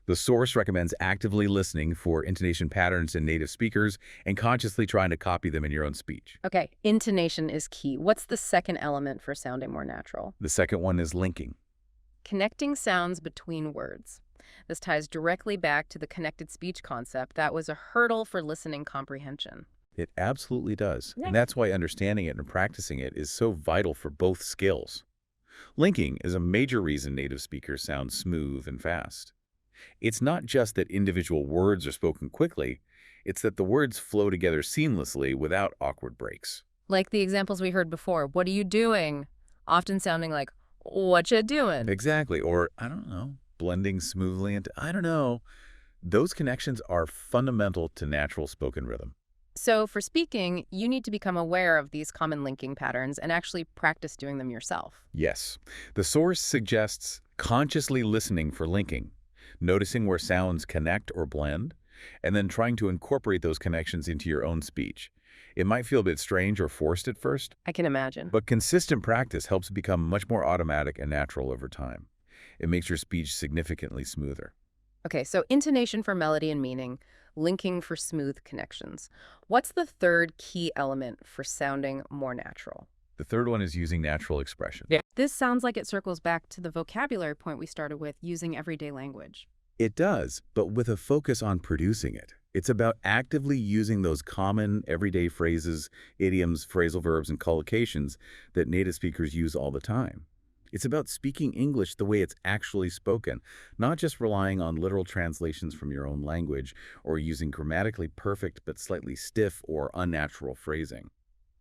The source recommends actively listening for intonation patterns in native speakers and consciously trying to copy them in your own speech. Okay, intonation is key. What's the second element for sounding more natural? The second one is linking. Connecting sounds between words. This ties directly back to the connected speech concept that was a hurdle for listening comprehension. It absolutely does. Yeah. And that's why understanding it and practicing it is so vital for both skills. Linking is a major reason native speakers sound smooth and fast. It's not just that individual words are spoken quickly, it's that the words flow together seamlessly without awkward breaks. Like the examples we heard before, what are you doing? Often sounding like, what you doing? Exactly. Or, I don't know, blending smoothly into, I don't know. Those connections are fundamental to natural spoken rhythm. So for speaking, you need to become aware of these common linking patterns and actually practice doing them yourself. Yes. The source suggests consciously listening for linking, noticing where sounds connect or blend, and then trying to incorporate those connections into your own speech. It might feel a bit strange or forced at first, I can imagine. but consistent practice helps it become much more automatic and natural over time. It makes your speech significantly smoother. Okay, so intonation for melody and meaning, linking for smooth connections. What's the third key element for sounding more natural? The third one is using natural expression. This sounds like it circles back to the vocabulary point we started with, using everyday language. It does, but with a focus on producing it. It's about actively using those common everyday phrases, idioms, phrasal verbs, and collocations that native speakers use all the time. It's about speaking English the way it's actually spoken, not just relying on literal translations from your own language or using grammatically perfect but slightly stiff or unnatural phrasing.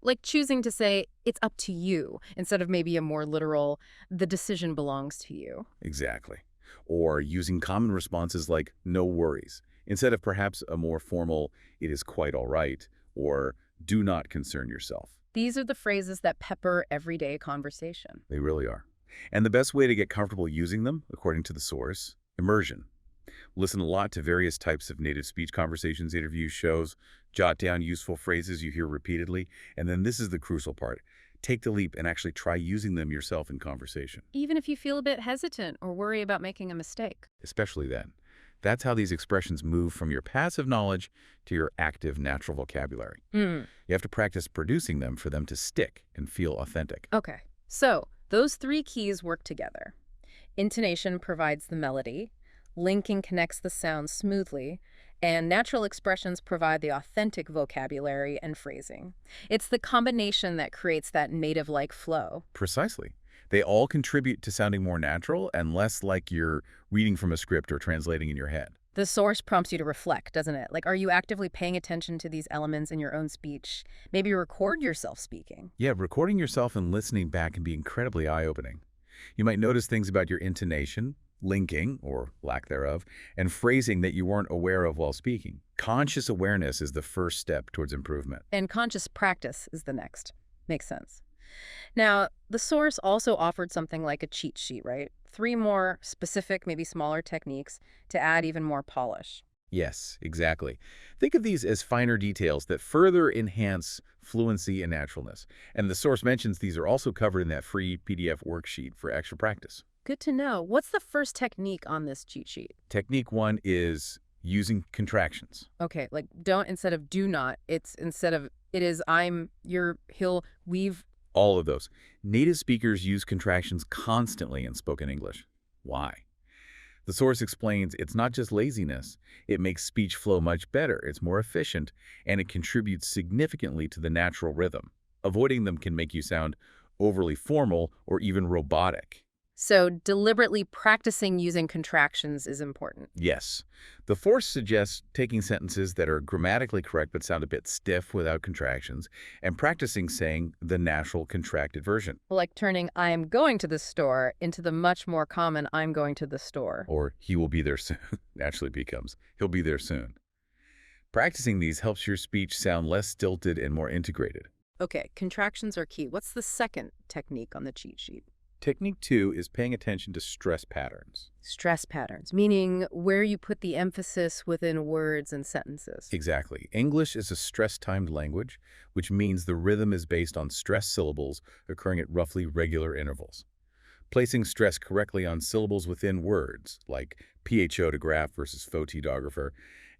Like choosing to say, it's up to you, instead of maybe a more literal, the decision belongs to you. Exactly. Or using common responses like, no worries, instead of perhaps a more formal, it is quite all right, or do not concern yourself. These are the phrases that pepper everyday conversation. They really are. And the best way to get comfortable using them, according to the source, immersion. Listen a lot to various types of native speech conversations, interviews, shows, jot down useful phrases you hear repeatedly, and then this is the crucial part. Take the leap and actually try using them yourself in conversation. Even if you feel a bit hesitant or worry about making a mistake. Especially then. That's how these expressions move from your passive knowledge to your active natural vocabulary. You have to practice producing them for them to stick and feel authentic. Okay, so those three keys work together. Intonation provides the melody, linking connects the sounds smoothly, and natural expressions provide the authentic vocabulary and phrasing. It's the combination that creates that native-like flow. Precisely. They all contribute to sounding more natural and less like you're reading from a script or translating in your head. The source prompts you to reflect, doesn't it? Like, are you actively paying attention to these elements in your own speech? Maybe record yourself speaking. Yeah, recording yourself and listening back can be incredibly eye-opening. You might notice things about your intonation, linking, or lack thereof, and phrasing that you weren't aware of while speaking. Conscious awareness is the first step towards improvement. And conscious practice is the next. Makes sense. Now, the source also offered something like a cheat sheet, right? 3 more specific, maybe smaller techniques to add even more polish. Yes, exactly. Think of these as finer details that further enhance fluency and naturalness. And the source mentions these are also covered in that free PDF worksheet for extra practice. Good to know. What's the first technique on this cheat sheet? Technique 1 is using contractions. Okay, like don't instead of do not, it's instead of it is I'm, you're, he'll, we've. All of those. Native speakers use contractions constantly in spoken English. Why? The source explains it's not just laziness. It makes speech flow much better, it's more efficient, and it contributes significantly to the natural rhythm. Avoiding them can make you sound overly formal or even robotic. So deliberately practicing using contractions is important. Yes. The force suggests taking sentences that are grammatically correct but sound a bit stiff without contractions and practicing saying the natural contracted version. Like turning I am going to the store into the much more common I'm going to the store. Or he will be there soon naturally becomes he'll be there soon. Practicing these helps your speech sound less stilted and more integrated. Okay, contractions are key. What's the second technique on the cheat sheet? Technique 2 is paying attention to stress patterns. Stress patterns, meaning where you put the emphasis within words and sentences. Exactly. English is a stress-timed language, which means the rhythm is based on stress syllables occurring at roughly regular intervals. Placing stress correctly on syllables within words, like photograph versus photographer,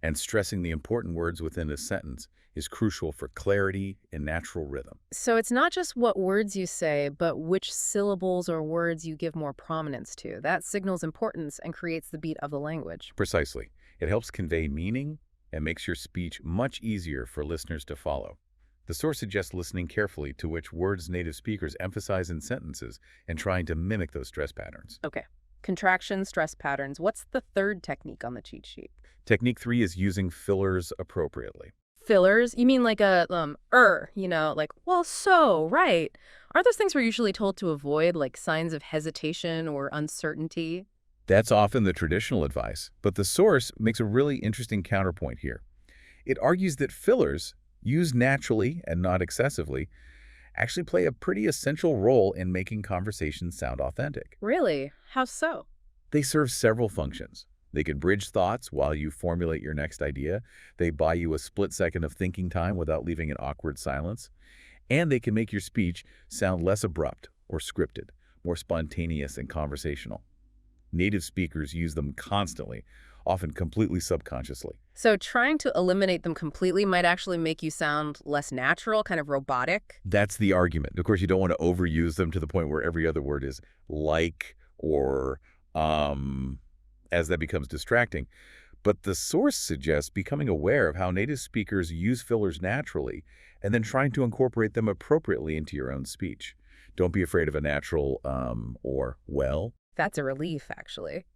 and stressing the important words within a sentence is crucial for clarity and natural rhythm. So it's not just what words you say, but which syllables or words you give more prominence to. That signals importance and creates the beat of the language. Precisely. It helps convey meaning and makes your speech much easier for listeners to follow. The source suggests listening carefully to which words native speakers emphasize in sentences and trying to mimic those stress patterns. Okay. Contraction, stress patterns. What's the third technique on the cheat sheet? Technique 3 is using fillers appropriately. Fillers? You mean like a, like, well, so, right. Aren't those things we're usually told to avoid, like signs of hesitation or uncertainty? That's often the traditional advice, but the source makes a really interesting counterpoint here. It argues that fillers, used naturally and not excessively, actually play a pretty essential role in making conversations sound authentic. Really? How so? They serve several functions. They can bridge thoughts while you formulate your next idea. They buy you a split second of thinking time without leaving an awkward silence. And they can make your speech sound less abrupt or scripted, more spontaneous and conversational. Native speakers use them constantly, often completely subconsciously. So trying to eliminate them completely might actually make you sound less natural, kind of robotic? That's the argument. Of course, you don't want to overuse them to the point where every other word is like or as that becomes distracting. But the source suggests becoming aware of how native speakers use fillers naturally and then trying to incorporate them appropriately into your own speech. Don't be afraid of a natural or well. That's a relief, actually.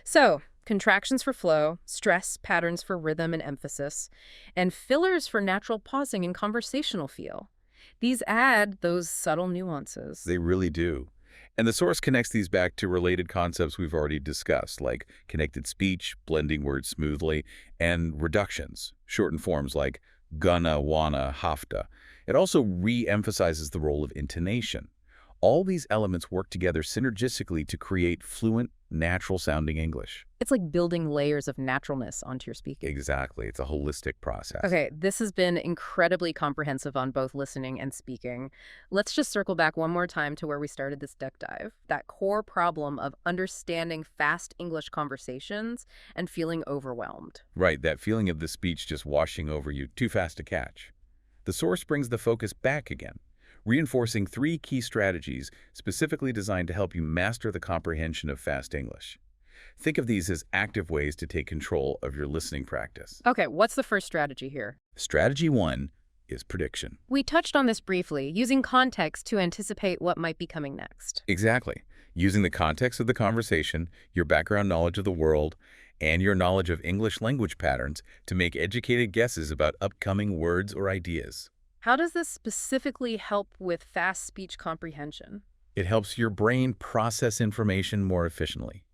So, contractions for flow, stress patterns for rhythm and emphasis, and fillers for natural pausing and conversational feel. These add those subtle nuances. They really do. And the source connects these back to related concepts we've already discussed, like connected speech, blending words smoothly, and reductions, shortened forms like gonna, wanna, hafta. It also re-emphasizes the role of intonation. All these elements work together synergistically to create fluent, natural-sounding English. It's like building layers of naturalness onto your speaking. Exactly. It's a holistic process. Okay, this has been incredibly comprehensive on both listening and speaking. Let's just circle back one more time to where we started this deep dive. That core problem of understanding fast English conversations and feeling overwhelmed. Right, that feeling of the speech just washing over you, too fast to catch. The source brings the focus back again, reinforcing 3 key strategies specifically designed to help you master the comprehension of fast English. Think of these as active ways to take control of your listening practice. Okay, what's the first strategy here? Strategy 1 is prediction. We touched on this briefly, using context to anticipate what might be coming next. Exactly. Using the context of the conversation, your background knowledge of the world, and your knowledge of English language patterns to make educated guesses about upcoming words or ideas. How does this specifically help with fast speech comprehension? It helps your brain process information more efficiently.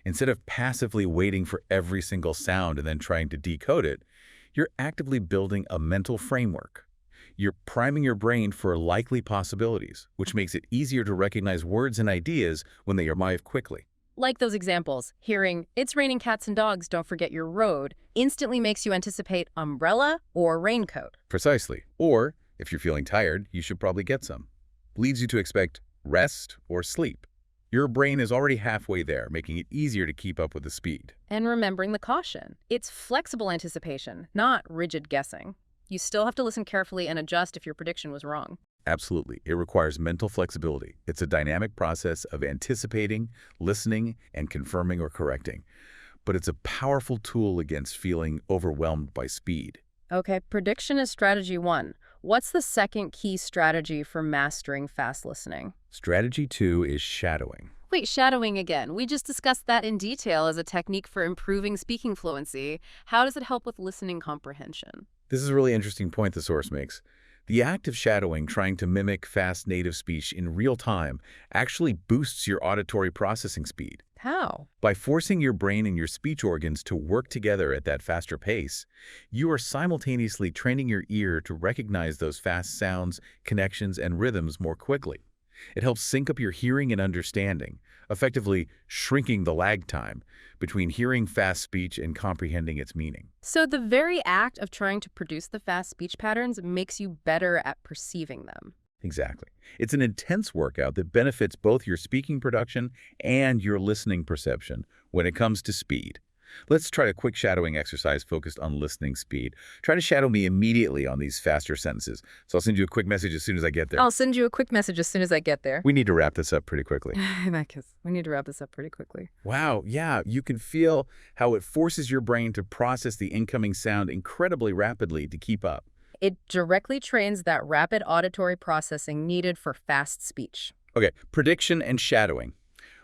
Instead of passively waiting for every single sound and then trying to decode it, you're actively building a mental framework. You're priming your brain for likely possibilities, which makes it easier to recognize words and ideas when they arrive quickly. Like those examples, hearing, "It's raining cats and dogs, don't forget your road," instantly makes you anticipate umbrella or raincoat. Precisely. Or, if you're feeling tired, you should probably get some. Leads you to expect rest or sleep. Your brain is already halfway there, making it easier to keep up with the speed. And remembering the caution. It's flexible anticipation, not rigid guessing. You still have to listen carefully and adjust if your prediction was wrong. Absolutely. It requires mental flexibility. It's a dynamic process of anticipating, listening, and confirming or correcting. But it's a powerful tool against feeling overwhelmed by speed. Okay, prediction is strategy 1. What's the second key strategy for mastering fast listening? Strategy 2 is shadowing. Wait, shadowing again. We just discussed that in detail as a technique for improving speaking fluency. How does it help with listening comprehension? This is a really interesting point the source makes. The act of shadowing, trying to mimic fast native speech in real time, actually boosts your auditory processing speed. How? By forcing your brain and your speech organs to work together at that faster pace, you are simultaneously training your ear to recognize those fast sounds, connections, and rhythms more quickly. It helps sync up your hearing and understanding, effectively shrinking the lag time between hearing fast speech and comprehending its meaning. So the very act of trying to produce the fast speech patterns makes you better at perceiving them. Exactly. It's an intense workout that benefits both your speaking production and your listening perception when it comes to speed. Let's try a quick shadowing exercise focused on listening speed. Try to shadow me immediately on these faster sentences. So I'll send you a quick message as soon as I get there. I'll send you a quick message as soon as I get there. We need to wrap this up pretty quickly. We need to wrap this up pretty quickly. Wow, yeah, you can feel how it forces your brain to process the incoming sound incredibly rapidly to keep up. It directly trains that rapid auditory processing needed for fast speech. Okay, prediction and shadowing.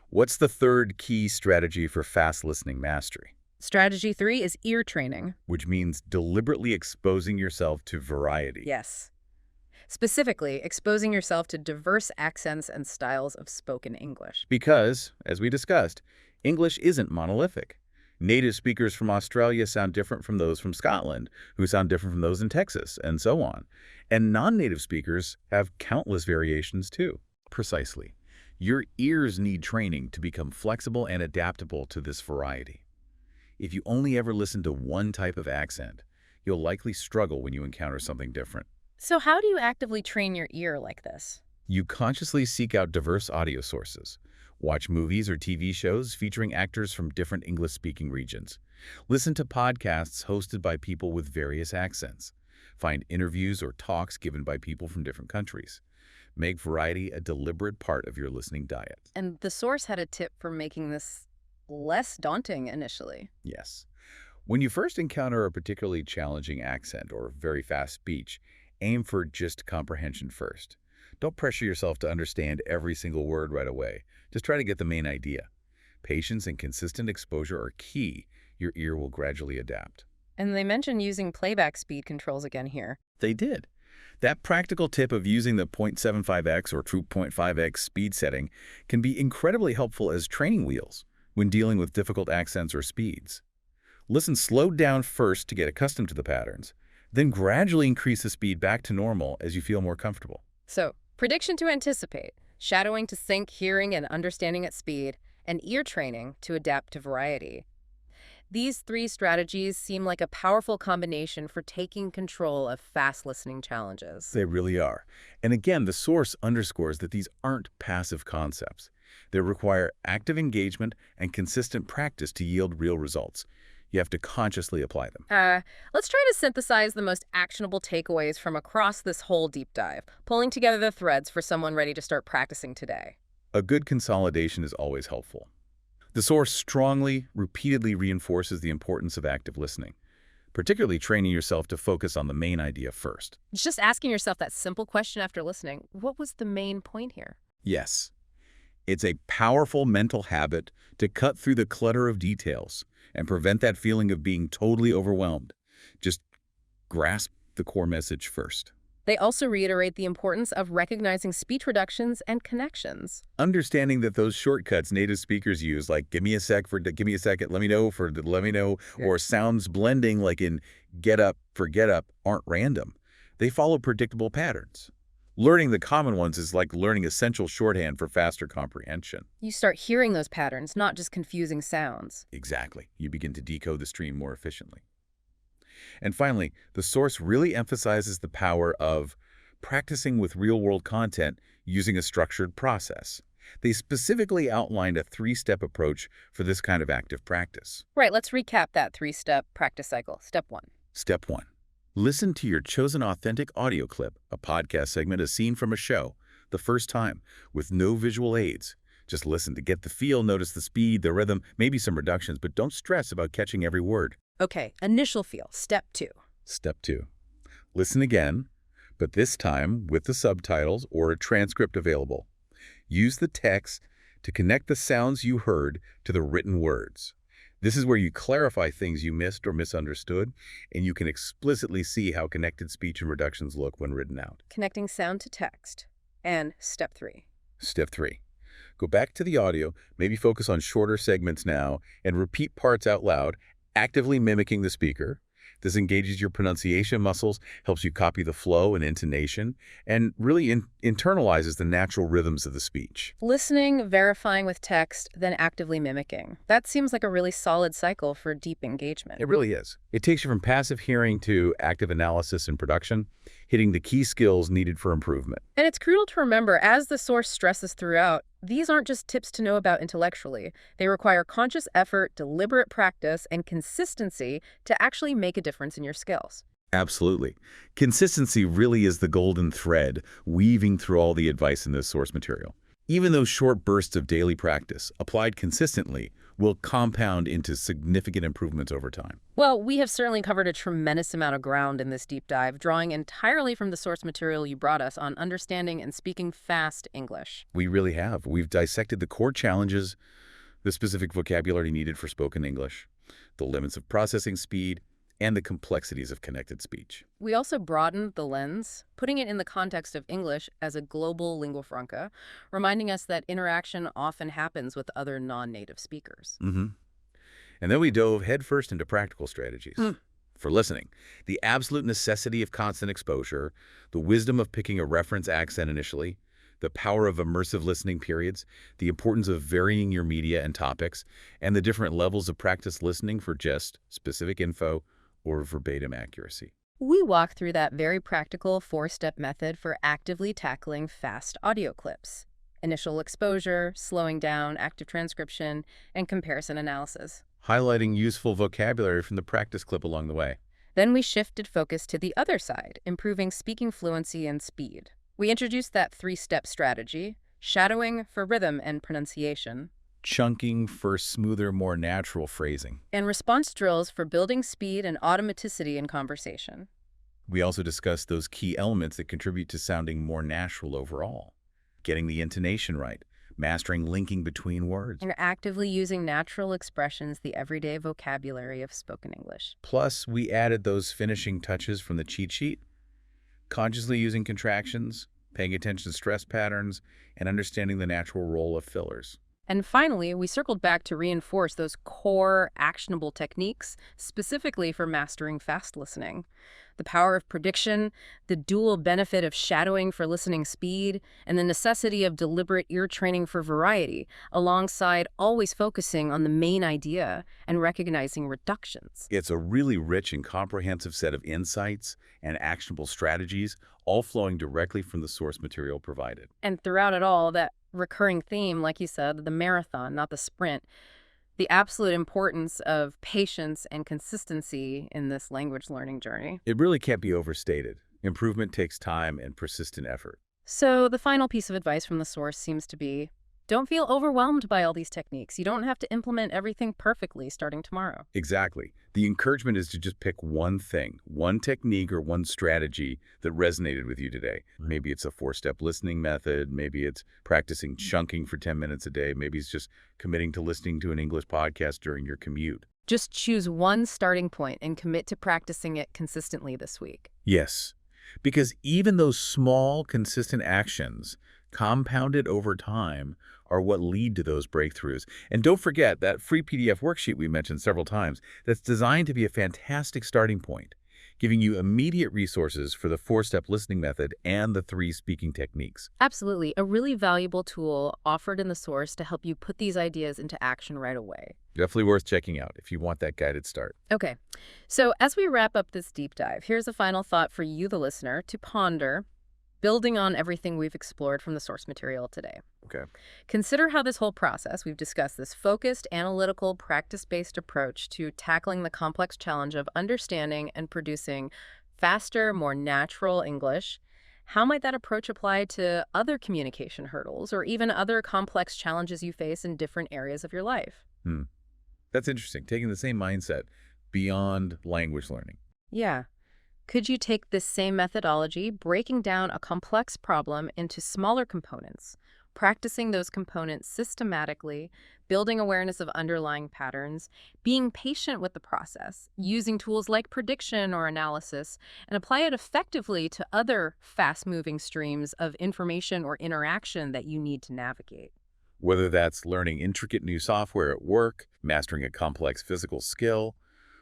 What's the third key strategy for fast listening mastery? Strategy 3 is ear training. Which means deliberately exposing yourself to variety. Yes. Specifically, exposing yourself to diverse accents and styles of spoken English. Because, as we discussed, English isn't monolithic. Native speakers from Australia sound different from those from Scotland, who sound different from those in Texas, and so on. And non-native speakers have countless variations too. Precisely. Your ears need training to become flexible and adaptable to this variety. If you only ever listen to one type of accent, you'll likely struggle when you encounter something different. So how do you actively train your ear like this? You consciously seek out diverse audio sources. Watch movies or TV shows featuring actors from different English-speaking regions. Listen to podcasts hosted by people with various accents. Find interviews or talks given by people from different countries. Make variety a deliberate part of your listening diet. And the source had a tip for making this less daunting initially. Yes. When you first encounter a particularly challenging accent or very fast speech, aim for just comprehension first. Don't pressure yourself to understand every single word right away. Just try to get the main idea. Patience and consistent exposure are key. Your ear will gradually adapt. And they mentioned using playback speed controls again here. They did. That practical tip of using the 0.75x or 2.5x speed setting can be incredibly helpful as training wheels when dealing with difficult accents or speeds. Listen slowed down first to get accustomed to the patterns, then gradually increase the speed back to normal as you feel more comfortable. So, prediction to anticipate, shadowing to sync hearing and understanding at speed, and ear training to adapt to variety. These 3 strategies seem like a powerful combination for taking control of fast listening challenges. They really are. And again, the source underscores that these aren't passive concepts. They require active engagement and consistent practice to yield real results. You have to consciously apply them. Let's try to synthesize the most actionable takeaways from across this whole deep dive, pulling together the threads for someone ready to start practicing today. A good consolidation is always helpful. The source strongly, repeatedly reinforces the importance of active listening, particularly training yourself to focus on the main idea first. Just asking yourself that simple question after listening, what was the main point here? Yes. It's a powerful mental habit to cut through the clutter of details and prevent that feeling of being totally overwhelmed. Just grasp the core message first. They also reiterate the importance of recognizing speech reductions and connections. Understanding that those shortcuts native speakers use, like give me a second, let me know, Yeah. or sounds blending like in get up, forget up, aren't random. They follow predictable patterns. Learning the common ones is like learning essential shorthand for faster comprehension. You start hearing those patterns, not just confusing sounds. Exactly. You begin to decode the stream more efficiently. And finally, the source really emphasizes the power of practicing with real-world content using a structured process. They specifically outlined a 3-step approach for this kind of active practice. Right, let's recap that 3-step practice cycle. Step 1. Step 1. Listen to your chosen authentic audio clip, a podcast segment, a scene from a show, the first time, with no visual aids. Just listen to get the feel, notice the speed, the rhythm, maybe some reductions, but don't stress about catching every word. Okay, initial feel. Step 2. Step 2. Listen again, but this time with the subtitles or a transcript available. Use the text to connect the sounds you heard to the written words. This is where you clarify things you missed or misunderstood, and you can explicitly see how connected speech and reductions look when written out. Connecting sound to text. And step 3. Step 3. Go back to the audio, maybe focus on shorter segments now, and repeat parts out loud, actively mimicking the speaker. This engages your pronunciation muscles, helps you copy the flow and intonation, and really internalizes the natural rhythms of the speech. Listening, verifying with text, then actively mimicking. That seems like a really solid cycle for deep engagement. It really is. It takes you from passive hearing to active analysis and production, hitting the key skills needed for improvement. And it's crucial to remember, as the source stresses throughout, these aren't just tips to know about intellectually. They require conscious effort, deliberate practice, and consistency to actually make a difference in your skills. Absolutely. Consistency really is the golden thread weaving through all the advice in this source material. Even those short bursts of daily practice, applied consistently, will compound into significant improvements over time. Well, we have certainly covered a tremendous amount of ground in this deep dive, drawing entirely from the source material you brought us on understanding and speaking fast English. We really have. We've dissected the core challenges, the specific vocabulary needed for spoken English, the limits of processing speed, and the complexities of connected speech. We also broadened the lens, putting it in the context of English as a global lingua franca, reminding us that interaction often happens with other non-native speakers. And then we dove headfirst into practical strategies. For listening, the absolute necessity of constant exposure, the wisdom of picking a reference accent initially, the power of immersive listening periods, the importance of varying your media and topics, and the different levels of practice listening for just specific info or verbatim accuracy. We walk through that very practical 4-step method for actively tackling fast audio clips: initial exposure, slowing down, active transcription, and comparison analysis. Highlighting useful vocabulary from the practice clip along the way. Then we shifted focus to the other side, improving speaking fluency and speed. We introduced that 3-step strategy: shadowing for rhythm and pronunciation, Chunking for smoother, more natural phrasing. and response drills for building speed and automaticity in conversation. We also discussed those key elements that contribute to sounding more natural overall. Getting the intonation right, mastering linking between words. And actively using natural expressions, the everyday vocabulary of spoken English. Plus, we added those finishing touches from the cheat sheet, consciously using contractions, paying attention to stress patterns, and understanding the natural role of fillers. And finally, we circled back to reinforce those core actionable techniques, specifically for mastering fast listening. The power of prediction, the dual benefit of shadowing for listening speed, and the necessity of deliberate ear training for variety, alongside always focusing on the main idea and recognizing reductions. It's a really rich and comprehensive set of insights and actionable strategies, all flowing directly from the source material provided. And throughout it all, that recurring theme, like you said, the marathon, not the sprint, the absolute importance of patience and consistency in this language learning journey. It really can't be overstated. Improvement takes time and persistent effort. So the final piece of advice from the source seems to be, don't feel overwhelmed by all these techniques. You don't have to implement everything perfectly starting tomorrow. Exactly. The encouragement is to just pick one thing, one technique or one strategy that resonated with you today. Maybe it's a 4-step listening method. Maybe it's practicing chunking for 10 minutes a day. Maybe it's just committing to listening to an English podcast during your commute. Just choose one starting point and commit to practicing it consistently this week. Yes, because even those small, consistent actions compounded over time are what lead to those breakthroughs. And don't forget that free PDF worksheet we mentioned several times that's designed to be a fantastic starting point, giving you immediate resources for the 4-step listening method and the 3 speaking techniques. Absolutely. A really valuable tool offered in the source to help you put these ideas into action right away. Definitely worth checking out if you want that guided start. Okay, so as we wrap up this deep dive, here's a final thought for you, the listener, to ponder, building on everything we've explored from the source material today. Okay. Consider how this whole process, we've discussed this focused, analytical, practice-based approach to tackling the complex challenge of understanding and producing faster, more natural English. How might that approach apply to other communication hurdles or even other complex challenges you face in different areas of your life? That's interesting. Taking the same mindset beyond language learning. Yeah. Could you take this same methodology, breaking down a complex problem into smaller components, Practicing those components systematically, building awareness of underlying patterns, being patient with the process, using tools like prediction or analysis, and apply it effectively to other fast-moving streams of information or interaction that you need to navigate. Whether that's learning intricate new software at work, mastering a complex physical skill,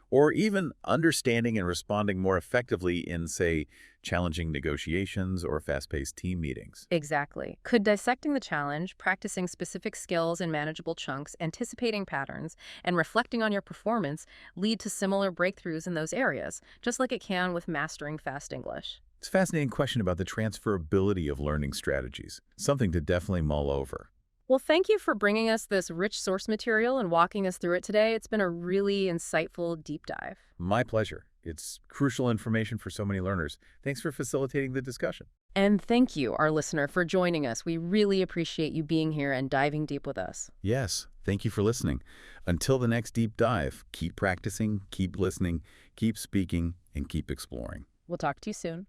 or even understanding and responding more effectively in, say, challenging negotiations or fast-paced team meetings. Exactly. Could dissecting the challenge, practicing specific skills in manageable chunks, anticipating patterns, and reflecting on your performance lead to similar breakthroughs in those areas, just like it can with mastering fast English? It's a fascinating question about the transferability of learning strategies, something to definitely mull over. Well, thank you for bringing us this rich source material and walking us through it today. It's been a really insightful deep dive. My pleasure. It's crucial information for so many learners. Thanks for facilitating the discussion. And thank you, our listener, for joining us. We really appreciate you being here and diving deep with us. Yes, thank you for listening. Until the next deep dive, keep practicing, keep listening, keep speaking, and keep exploring. We'll talk to you soon.